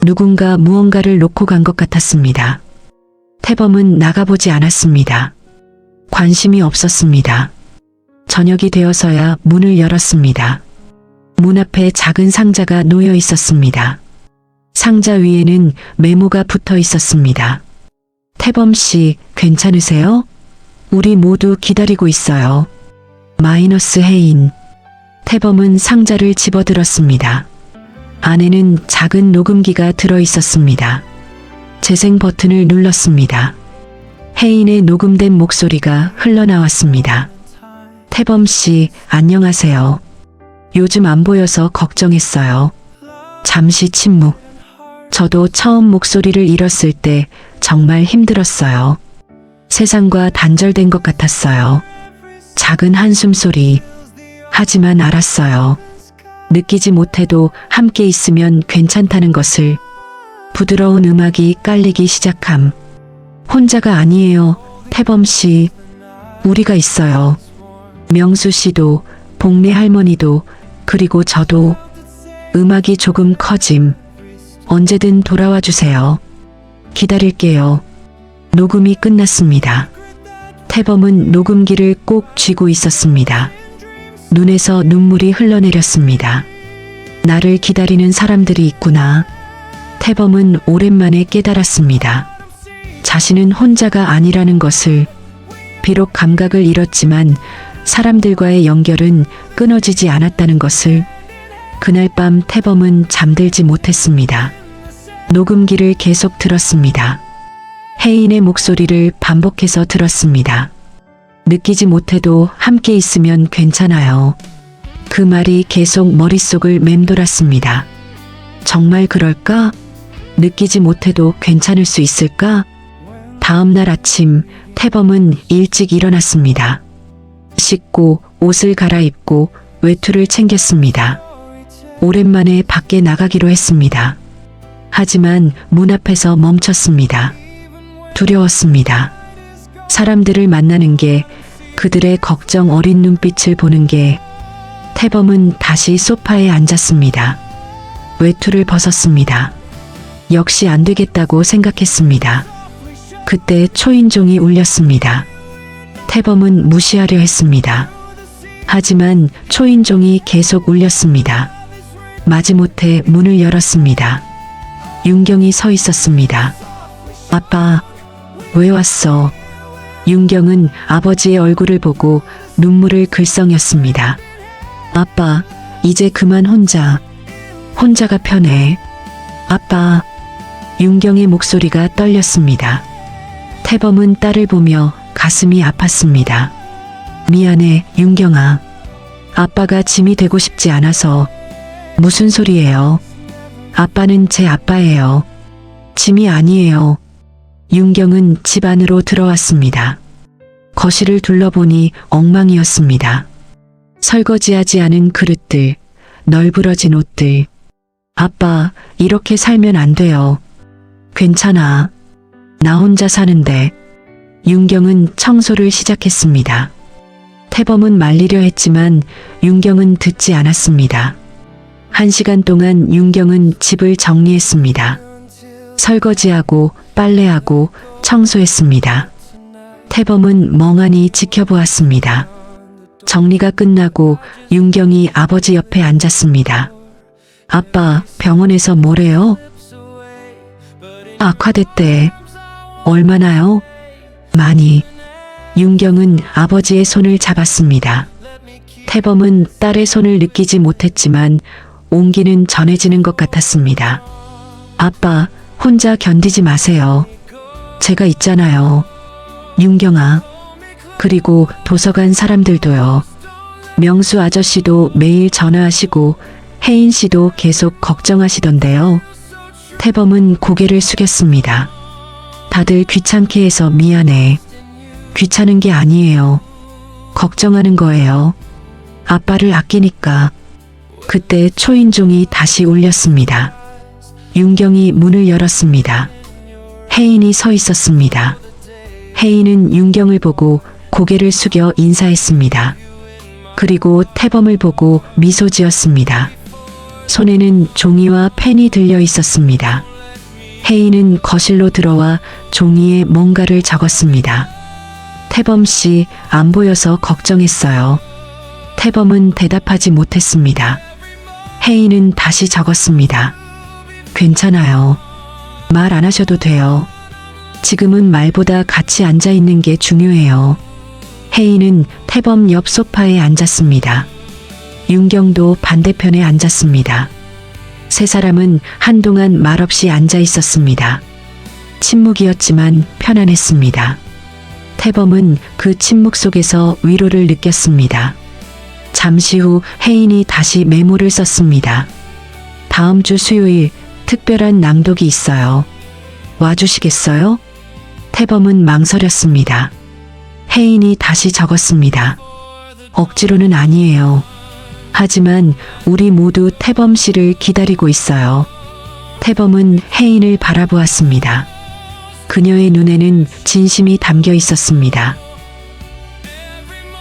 C: 누군가 무언가를 놓고 간 것 같았습니다. 태범은 나가보지 않았습니다. 관심이 없었습니다. 저녁이 되어서야 문을 열었습니다. 문 앞에 작은 상자가 놓여 있었습니다. 상자 위에는 메모가 붙어 있었습니다. 태범 씨, 괜찮으세요? 우리 모두 기다리고 있어요. 마이너스 해인. 태범은 상자를 집어들었습니다. 안에는 작은 녹음기가 들어 있었습니다. 재생 버튼을 눌렀습니다. 혜인의 녹음된 목소리가 흘러나왔습니다. 태범 씨, 안녕하세요. 요즘 안 보여서 걱정했어요. 잠시 침묵. 저도 처음 목소리를 잃었을 때 정말 힘들었어요. 세상과 단절된 것 같았어요. 작은 한숨 소리. 하지만 알았어요. 느끼지 못해도 함께 있으면 괜찮다는 것을. 부드러운 음악이 깔리기 시작함. 혼자가 아니에요, 태범 씨. 우리가 있어요. 명수 씨도, 복래 할머니도, 그리고 저도. 음악이 조금 커짐. 언제든 돌아와 주세요. 기다릴게요. 녹음이 끝났습니다. 태범은 녹음기를 꼭 쥐고 있었습니다. 눈에서 눈물이 흘러내렸습니다. 나를 기다리는 사람들이 있구나. 태범은 오랜만에 깨달았습니다. 자신은 혼자가 아니라는 것을. 비록 감각을 잃었지만 사람들과의 연결은 끊어지지 않았다는 것을. 그날 밤 태범은 잠들지 못했습니다. 녹음기를 계속 들었습니다. 혜인의 목소리를 반복해서 들었습니다. 느끼지 못해도 함께 있으면 괜찮아요. 그 말이 계속 머릿속을 맴돌았습니다. 정말 그럴까? 느끼지 못해도 괜찮을 수 있을까? 다음 날 아침 태범은 일찍 일어났습니다. 씻고 옷을 갈아입고 외투를 챙겼습니다. 오랜만에 밖에 나가기로 했습니다. 하지만 문 앞에서 멈췄습니다. 두려웠습니다. 사람들을 만나는 게, 그들의 걱정 어린 눈빛을 보는 게. 태범은 다시 소파에 앉았습니다. 외투를 벗었습니다. 역시 안 되겠다고 생각했습니다. 그때 초인종이 울렸습니다. 태범은 무시하려 했습니다. 하지만 초인종이 계속 울렸습니다. 마지못해 문을 열었습니다. 윤경이 서 있었습니다. 아빠, 왜 왔어? 윤경은 아버지의 얼굴을 보고 눈물을 글썽였습니다. 아빠, 이제 그만 혼자가 편해. 아빠. 윤경의 목소리가 떨렸습니다. 태범은 딸을 보며 가슴이 아팠습니다. 미안해, 윤경아. 아빠가 짐이 되고 싶지 않아서. 무슨 소리예요? 아빠는 제 아빠예요. 짐이 아니에요. 윤경은 집 안으로 들어왔습니다. 거실을 둘러보니 엉망이었습니다. 설거지하지 않은 그릇들, 널브러진 옷들. 아빠, 이렇게 살면 안 돼요. 괜찮아. 나 혼자 사는데. 윤경은 청소를 시작했습니다. 태범은 말리려 했지만 윤경은 듣지 않았습니다. 1시간 동안 윤경은 집을 정리했습니다. 설거지하고 빨래하고 청소했습니다. 태범은 멍하니 지켜보았습니다. 정리가 끝나고 윤경이 아버지 옆에 앉았습니다. 아빠, 병원에서 뭐래요? 악화됐대. 얼마나요? 많이. 윤경은 아버지의 손을 잡았습니다. 태범은 딸의 손을 느끼지 못했지만 온기는 전해지는 것 같았습니다. 아빠, 혼자 견디지 마세요. 제가 있잖아요. 윤경아. 그리고 도서관 사람들도요. 명수 아저씨도 매일 전화하시고 혜인 씨도 계속 걱정하시던데요. 태범은 고개를 숙였습니다. 다들 귀찮게 해서 미안해. 귀찮은 게 아니에요. 걱정하는 거예요. 아빠를 아끼니까. 그때 초인종이 다시 울렸습니다. 윤경이 문을 열었습니다. 혜인이 서 있었습니다. 혜인은 윤경을 보고 고개를 숙여 인사했습니다. 그리고 태범을 보고 미소 지었습니다. 손에는 종이와 펜이 들려 있었습니다. 혜인은 거실로 들어와 종이에 뭔가를 적었습니다. 태범 씨, 안 보여서 걱정했어요. 태범은 대답하지 못했습니다. 혜인은 다시 적었습니다. 괜찮아요. 말 안 하셔도 돼요. 지금은 말보다 같이 앉아 있는 게 중요해요. 혜인은 태범 옆 소파에 앉았습니다. 윤경도 반대편에 앉았습니다. 세 사람은 한동안 말없이 앉아 있었습니다. 침묵이었지만 편안했습니다. 태범은 그 침묵 속에서 위로를 느꼈습니다. 잠시 후 혜인이 다시 메모를 썼습니다. 다음 주 수요일 특별한 낭독이 있어요. 와주시겠어요? 태범은 망설였습니다. 혜인이 다시 적었습니다. 억지로는 아니에요. 하지만 우리 모두 태범 씨를 기다리고 있어요. 태범은 혜인을 바라보았습니다. 그녀의 눈에는 진심이 담겨 있었습니다.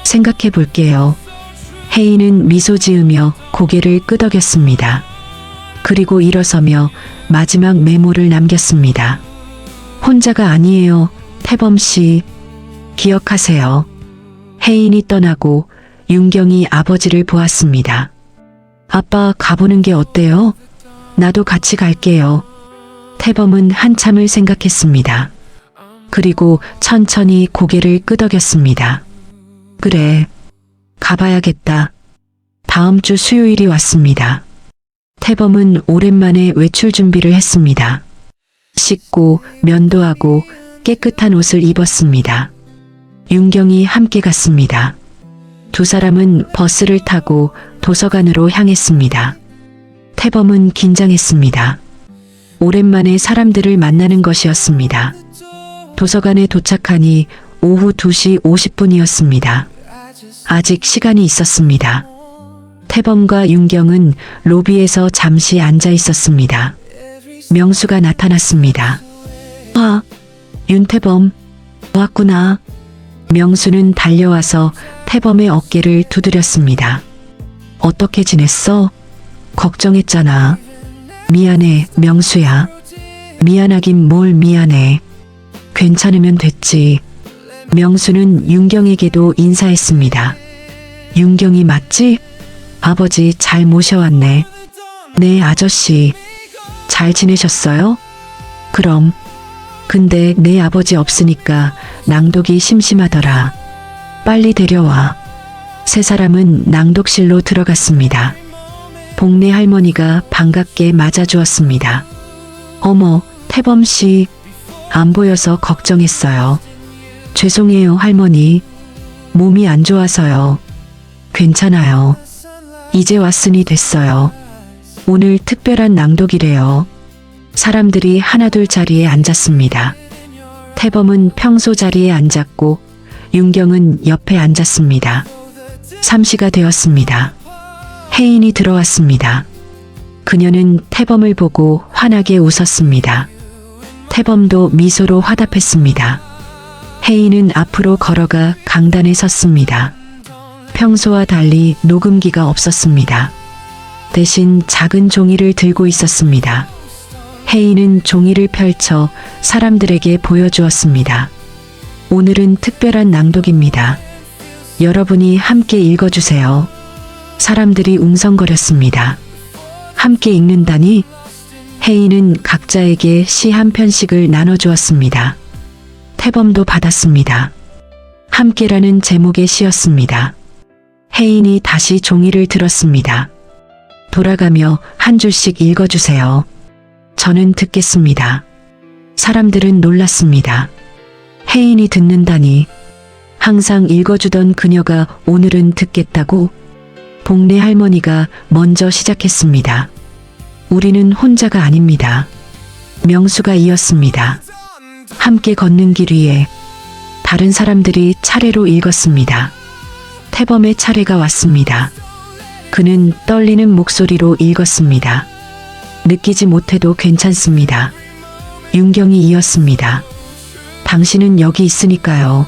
C: 생각해 볼게요. 혜인은 미소 지으며 고개를 끄덕였습니다. 그리고 일어서며 마지막 메모를 남겼습니다. 혼자가 아니에요, 태범 씨. 기억하세요. 혜인이 떠나고 윤경이 아버지를 보았습니다. 아빠, 가보는 게 어때요? 나도 같이 갈게요. 태범은 한참을 생각했습니다. 그리고 천천히 고개를 끄덕였습니다. 그래, 가봐야겠다. 다음 주 수요일이 왔습니다. 태범은 오랜만에 외출 준비를 했습니다. 씻고 면도하고 깨끗한 옷을 입었습니다. 윤경이 함께 갔습니다. 두 사람은 버스를 타고 도서관으로 향했습니다. 태범은 긴장했습니다. 오랜만에 사람들을 만나는 것이었습니다. 도서관에 도착하니 오후 2시 50분이었습니다. 아직 시간이 있었습니다. 태범과 윤경은 로비에서 잠시 앉아 있었습니다. 명수가 나타났습니다. 아, 윤태범, 왔구나. 명수는 달려와서 태범의 어깨를 두드렸습니다. 어떻게 지냈어? 걱정했잖아. 미안해, 명수야. 미안하긴 뭘 미안해. 괜찮으면 됐지. 명수는 윤경에게도 인사했습니다. 윤경이 맞지? 아버지 잘 모셔왔네. 네, 아저씨. 잘 지내셨어요? 그럼. 근데 내 아버지 없으니까 낭독이 심심하더라. 빨리 데려와. 세 사람은 낭독실로 들어갔습니다. 복내 할머니가 반갑게 맞아주었습니다. 어머, 태범 씨. 안 보여서 걱정했어요. 죄송해요, 할머니. 몸이 안 좋아서요. 괜찮아요. 이제 왔으니 됐어요. 오늘 특별한 낭독이래요. 사람들이 하나둘 자리에 앉았습니다. 태범은 평소 자리에 앉았고 윤경은 옆에 앉았습니다. 3시가 되었습니다. 혜인이 들어왔습니다. 그녀는 태범을 보고 환하게 웃었습니다. 태범도 미소로 화답했습니다. 혜인은 앞으로 걸어가 강단에 섰습니다. 평소와 달리 녹음기가 없었습니다. 대신 작은 종이를 들고 있었습니다. 혜인은 종이를 펼쳐 사람들에게 보여주었습니다. 오늘은 특별한 낭독입니다. 여러분이 함께 읽어주세요. 사람들이 웅성거렸습니다. 함께 읽는다니? 혜인은 각자에게 시 한 편씩을 나눠주었습니다. 태범도 받았습니다. 함께라는 제목의 시였습니다. 혜인이 다시 종이를 들었습니다. 돌아가며 한 줄씩 읽어주세요. 저는 듣겠습니다. 사람들은 놀랐습니다. 혜인이 듣는다니. 항상 읽어주던 그녀가 오늘은 듣겠다고? 복내 할머니가 먼저 시작했습니다. 우리는 혼자가 아닙니다. 명수가 이었습니다. 함께 걷는 길 위에 다른 사람들이 차례로 읽었습니다. 태범의 차례가 왔습니다. 그는 떨리는 목소리로 읽었습니다. 느끼지 못해도 괜찮습니다. 윤경이 이었습니다. 당신은 여기 있으니까요.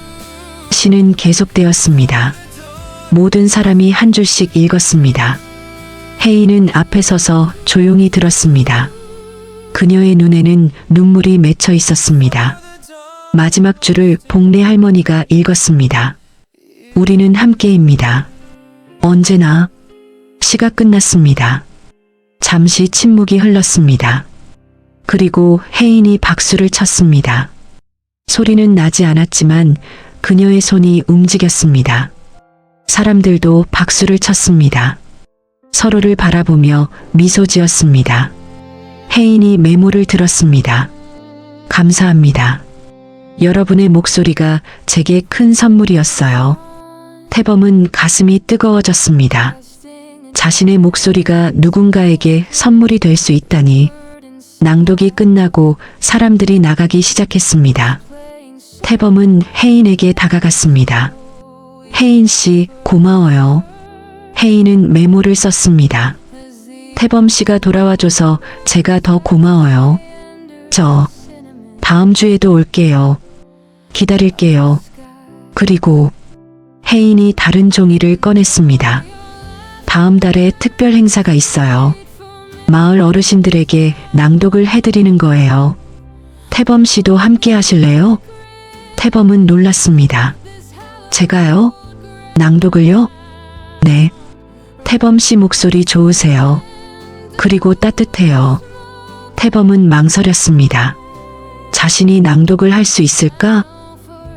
C: 시는 계속되었습니다. 모든 사람이 한 줄씩 읽었습니다. 혜인은 앞에 서서 조용히 들었습니다. 그녀의 눈에는 눈물이 맺혀 있었습니다. 마지막 줄을 복내 할머니가 읽었습니다. 우리는 함께입니다. 언제나. 시가 끝났습니다. 잠시 침묵이 흘렀습니다. 그리고 혜인이 박수를 쳤습니다. 소리는 나지 않았지만 그녀의 손이 움직였습니다. 사람들도 박수를 쳤습니다. 서로를 바라보며 미소 지었습니다. 혜인이 메모를 들었습니다. 감사합니다. 여러분의 목소리가 제게 큰 선물이었어요. 태범은 가슴이 뜨거워졌습니다. 자신의 목소리가 누군가에게 선물이 될 수 있다니. 낭독이 끝나고 사람들이 나가기 시작했습니다. 태범은 혜인에게 다가갔습니다. 혜인 씨, 고마워요. 혜인은 메모를 썼습니다. 태범 씨가 돌아와줘서 제가 더 고마워요. 저 다음 주에도 올게요. 기다릴게요. 그리고 혜인이 다른 종이를 꺼냈습니다. 다음 달에 특별 행사가 있어요. 마을 어르신들에게 낭독을 해드리는 거예요. 태범 씨도 함께 하실래요? 태범은 놀랐습니다. 제가요? 낭독을요? 네. 태범 씨 목소리 좋으세요. 그리고 따뜻해요. 태범은 망설였습니다. 자신이 낭독을 할 수 있을까?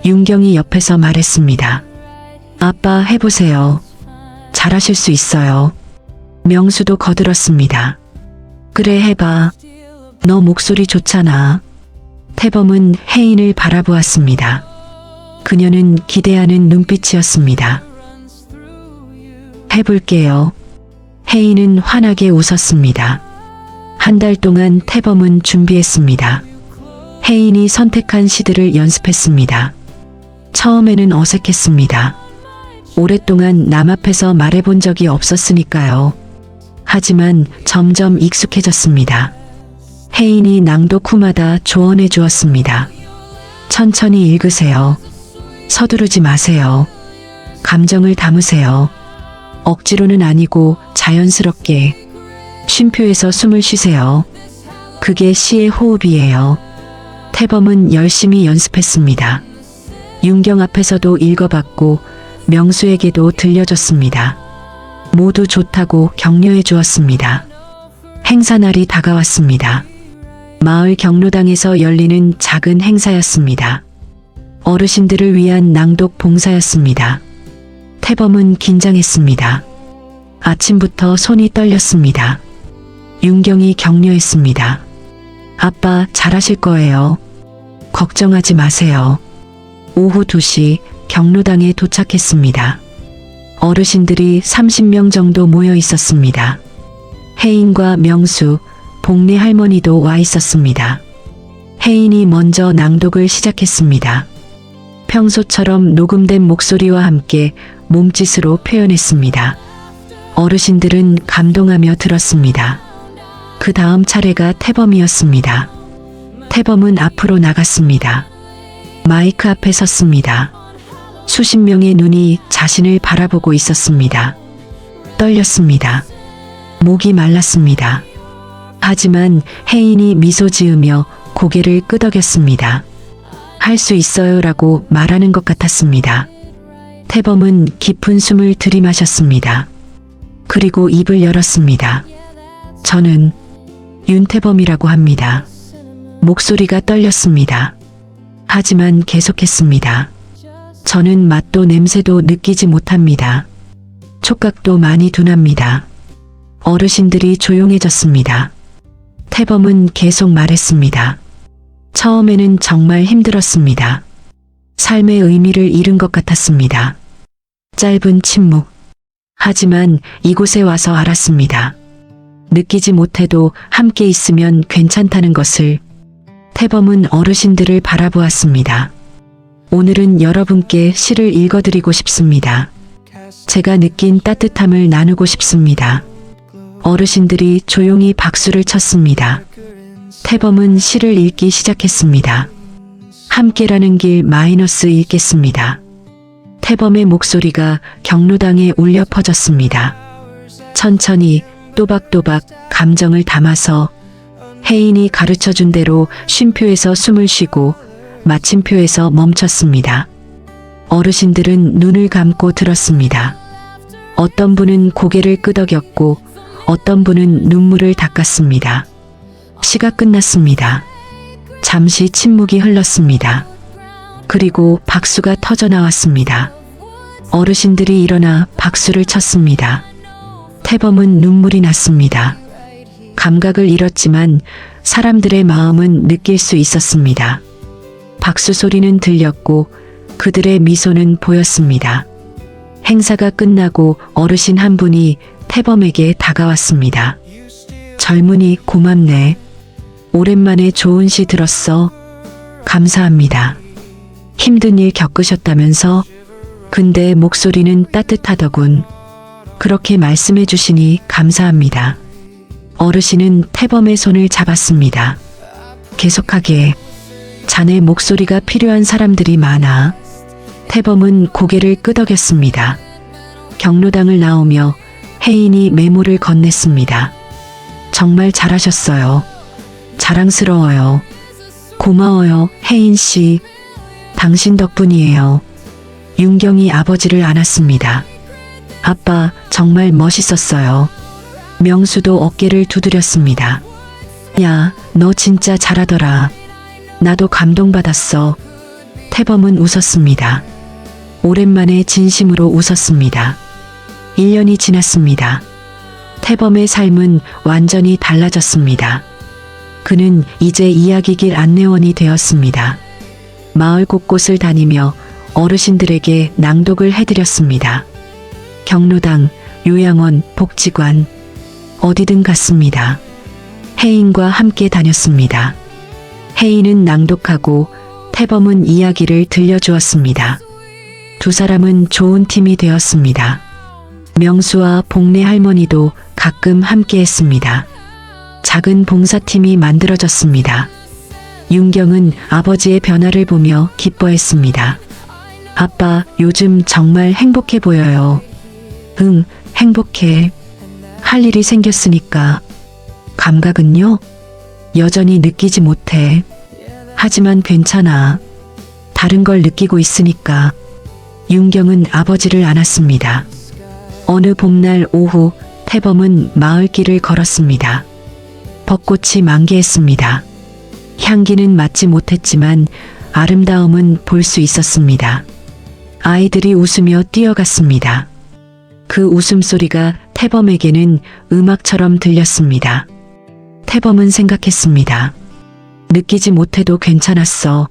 C: 윤경이 옆에서 말했습니다. 아빠 해보세요. 잘하실 수 있어요. 명수도 거들었습니다. 그래 해봐. 너 목소리 좋잖아. 태범은 혜인을 바라보았습니다. 그녀는 기대하는 눈빛이었습니다. 해볼게요. 혜인은 환하게 웃었습니다. 한 달 동안 태범은 준비했습니다. 혜인이 선택한 시들을 연습했습니다. 처음에는 어색했습니다. 오랫동안 남 앞에서 말해본 적이 없었으니까요. 하지만 점점 익숙해졌습니다. 혜인이 낭독 후마다 조언해 주었습니다. 천천히 읽으세요. 서두르지 마세요. 감정을 담으세요. 억지로는 아니고 자연스럽게 쉼표에서 숨을 쉬세요. 그게 시의 호흡이에요. 태범은 열심히 연습했습니다. 윤경 앞에서도 읽어봤고 명수에게도 들려줬습니다. 모두 좋다고 격려해 주었습니다. 행사날이 다가왔습니다. 마을 경로당에서 열리는 작은 행사였습니다. 어르신들을 위한 낭독 봉사였습니다. 태범은 긴장했습니다. 아침부터 손이 떨렸습니다. 윤경이 격려했습니다. 아빠 잘하실 거예요. 걱정하지 마세요. 오후 2시 경로당에 도착했습니다. 어르신들이 30명 정도 모여 있었습니다. 혜인과 명수, 복례 할머니도 와 있었습니다. 혜인이 먼저 낭독을 시작했습니다. 평소처럼 녹음된 목소리와 함께 몸짓으로 표현했습니다. 어르신들은 감동하며 들었습니다. 그 다음 차례가 태범이었습니다. 태범은 앞으로 나갔습니다. 마이크 앞에 섰습니다. 수십 명의 눈이 자신을 바라보고 있었습니다. 떨렸습니다. 목이 말랐습니다. 하지만 혜인이 미소 지으며 고개를 끄덕였습니다. 할 수 있어요라고 말하는 것 같았습니다. 태범은 깊은 숨을 들이마셨습니다. 그리고 입을 열었습니다. 저는 윤태범이라고 합니다. 목소리가 떨렸습니다. 하지만 계속했습니다. 저는 맛도 냄새도 느끼지 못합니다. 촉각도 많이 둔합니다. 어르신들이 조용해졌습니다. 태범은 계속 말했습니다. 처음에는 정말 힘들었습니다. 삶의 의미를 잃은 것 같았습니다. 짧은 침묵. 하지만 이곳에 와서 알았습니다. 느끼지 못해도 함께 있으면 괜찮다는 것을. 태범은 어르신들을 바라보았습니다. 오늘은 여러분께 시를 읽어드리고 싶습니다. 제가 느낀 따뜻함을 나누고 싶습니다. 어르신들이 조용히 박수를 쳤습니다. 태범은 시를 읽기 시작했습니다. 함께라는 길 마이너스 읽겠습니다. 태범의 목소리가 경로당에 울려 퍼졌습니다. 천천히 또박또박 감정을 담아서 혜인이 가르쳐준 대로 쉼표에서 숨을 쉬고 마침표에서 멈췄습니다. 어르신들은 눈을 감고 들었습니다. 어떤 분은 고개를 끄덕였고 어떤 분은 눈물을 닦았습니다. 시가 끝났습니다. 잠시 침묵이 흘렀습니다. 그리고 박수가 터져 나왔습니다. 어르신들이 일어나 박수를 쳤습니다. 태범은 눈물이 났습니다. 감각을 잃었지만 사람들의 마음은 느낄 수 있었습니다. 박수 소리는 들렸고 그들의 미소는 보였습니다. 행사가 끝나고 어르신 한 분이 태범에게 다가왔습니다. 젊은이 고맙네. 오랜만에 좋은 시 들었어. 감사합니다. 힘든 일 겪으셨다면서? 근데 목소리는 따뜻하더군. 그렇게 말씀해 주시니 감사합니다. 어르신은 태범의 손을 잡았습니다. 계속하게. 자네 목소리가 필요한 사람들이 많아. 태범은 고개를 끄덕였습니다. 경로당을 나오며 혜인이 메모를 건넸습니다. 정말 잘하셨어요. 자랑스러워요. 고마워요, 혜인 씨. 당신 덕분이에요. 윤경이 아버지를 안았습니다. 아빠, 정말 멋있었어요. 명수도 어깨를 두드렸습니다. 야, 너 진짜 잘하더라. 나도 감동받았어. 태범은 웃었습니다. 오랜만에 진심으로 웃었습니다. 1년이 지났습니다. 태범의 삶은 완전히 달라졌습니다. 그는 이제 이야기길 안내원이 되었습니다. 마을 곳곳을 다니며 어르신들에게 낭독을 해드렸습니다. 경로당, 요양원, 복지관, 어디든 갔습니다. 혜인과 함께 다녔습니다. 혜인은 낭독하고 태범은 이야기를 들려주었습니다. 두 사람은 좋은 팀이 되었습니다. 명수와 복래 할머니도 가끔 함께 했습니다. 작은 봉사팀이 만들어졌습니다. 윤경은 아버지의 변화를 보며 기뻐했습니다. 아빠, 요즘 정말 행복해 보여요. 응, 행복해. 할 일이 생겼으니까. 감각은요? 여전히 느끼지 못해. 하지만 괜찮아. 다른 걸 느끼고 있으니까. 윤경은 아버지를 안았습니다. 어느 봄날 오후 태범은 마을길을 걸었습니다. 벚꽃이 만개했습니다. 향기는 맡지 못했지만 아름다움은 볼 수 있었습니다. 아이들이 웃으며 뛰어갔습니다. 그 웃음소리가 태범에게는 음악처럼 들렸습니다. 태범은 생각했습니다. 느끼지 못해도 괜찮았어.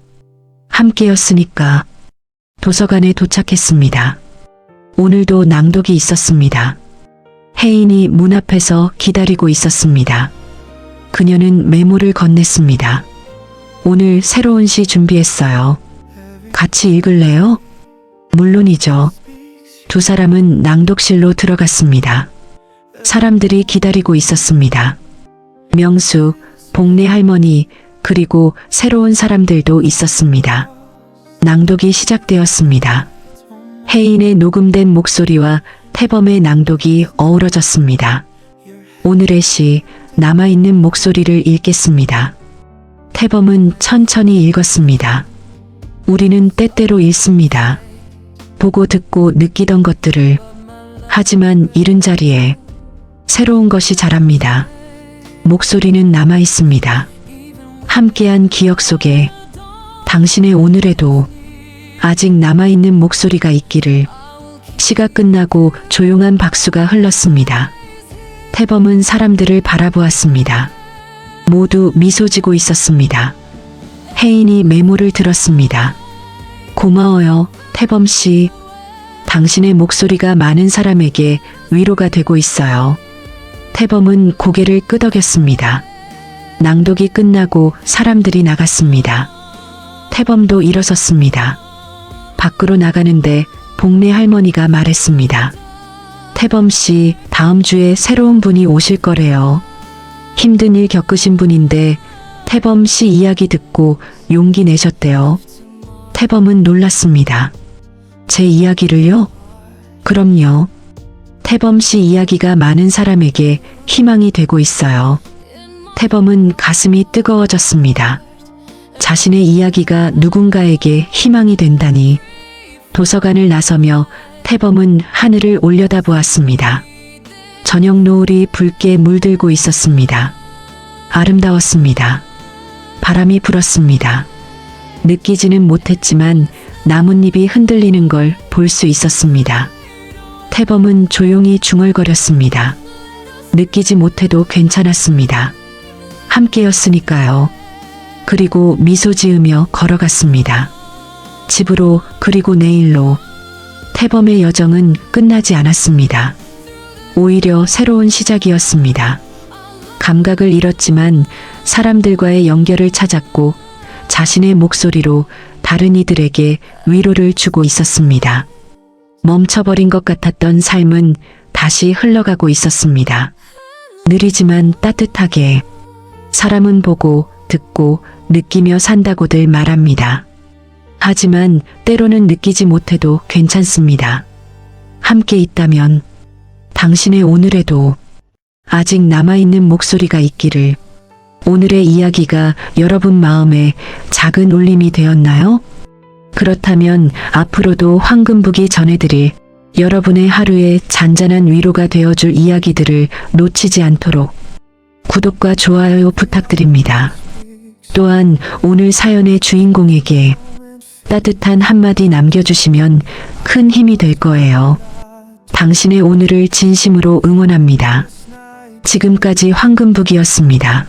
C: 함께였으니까. 도서관에 도착했습니다. 오늘도 낭독이 있었습니다. 혜인이 문 앞에서 기다리고 있었습니다. 그녀는 메모를 건넸습니다. 오늘 새로운 시 준비했어요. 같이 읽을래요? 물론이죠. 두 사람은 낭독실로 들어갔습니다. 사람들이 기다리고 있었습니다. 명수, 복래 할머니, 그리고 새로운 사람들도 있었습니다. 낭독이 시작되었습니다. 혜인의 녹음된 목소리와 태범의 낭독이 어우러졌습니다. 오늘의 시, 남아있는 목소리를 읽겠습니다. 태범은 천천히 읽었습니다. 우리는 때때로 읽습니다. 보고 듣고 느끼던 것들을. 하지만 잃은 자리에 새로운 것이 자랍니다. 목소리는 남아있습니다. 함께한 기억 속에 당신의 오늘에도 아직 남아있는 목소리가 있기를. 시가 끝나고 조용한 박수가 흘렀습니다. 태범은 사람들을 바라보았습니다. 모두 미소 지고 있었습니다. 혜인이 메모를 들었습니다. 고마워요, 태범 씨. 당신의 목소리가 많은 사람에게 위로가 되고 있어요. 태범은 고개를 끄덕였습니다. 낭독이 끝나고 사람들이 나갔습니다. 태범도 일어섰습니다. 밖으로 나가는데 복래 할머니가 말했습니다. 태범 씨, 다음 주에 새로운 분이 오실 거래요. 힘든 일 겪으신 분인데 태범 씨 이야기 듣고 용기 내셨대요. 태범은 놀랐습니다. 제 이야기를요? 그럼요. 태범 씨 이야기가 많은 사람에게 희망이 되고 있어요. 태범은 가슴이 뜨거워졌습니다. 자신의 이야기가 누군가에게 희망이 된다니. 도서관을 나서며 태범은 하늘을 올려다보았습니다. 저녁 노을이 붉게 물들고 있었습니다. 아름다웠습니다. 바람이 불었습니다. 느끼지는 못했지만 나뭇잎이 흔들리는 걸 볼 수 있었습니다. 태범은 조용히 중얼거렸습니다. 느끼지 못해도 괜찮았습니다. 함께였으니까요. 그리고 미소 지으며 걸어갔습니다. 집으로, 그리고 내일로. 태범의 여정은 끝나지 않았습니다. 오히려 새로운 시작이었습니다. 감각을 잃었지만 사람들과의 연결을 찾았고 자신의 목소리로 다른 이들에게 위로를 주고 있었습니다. 멈춰버린 것 같았던 삶은 다시 흘러가고 있었습니다. 느리지만 따뜻하게. 사람은 보고, 듣고, 느끼며 산다고들 말합니다. 하지만 때로는 느끼지 못해도 괜찮습니다. 함께 있다면 당신의 오늘에도 아직 남아있는 목소리가 있기를. 오늘의 이야기가 여러분 마음에 작은 울림이 되었나요? 그렇다면 앞으로도 황금북이 전해드릴 여러분의 하루에 잔잔한 위로가 되어줄 이야기들을 놓치지 않도록 구독과 좋아요 부탁드립니다. 또한 오늘 사연의 주인공에게 따뜻한 한마디 남겨주시면 큰 힘이 될 거예요. 당신의 오늘을 진심으로 응원합니다. 지금까지 황금북이었습니다.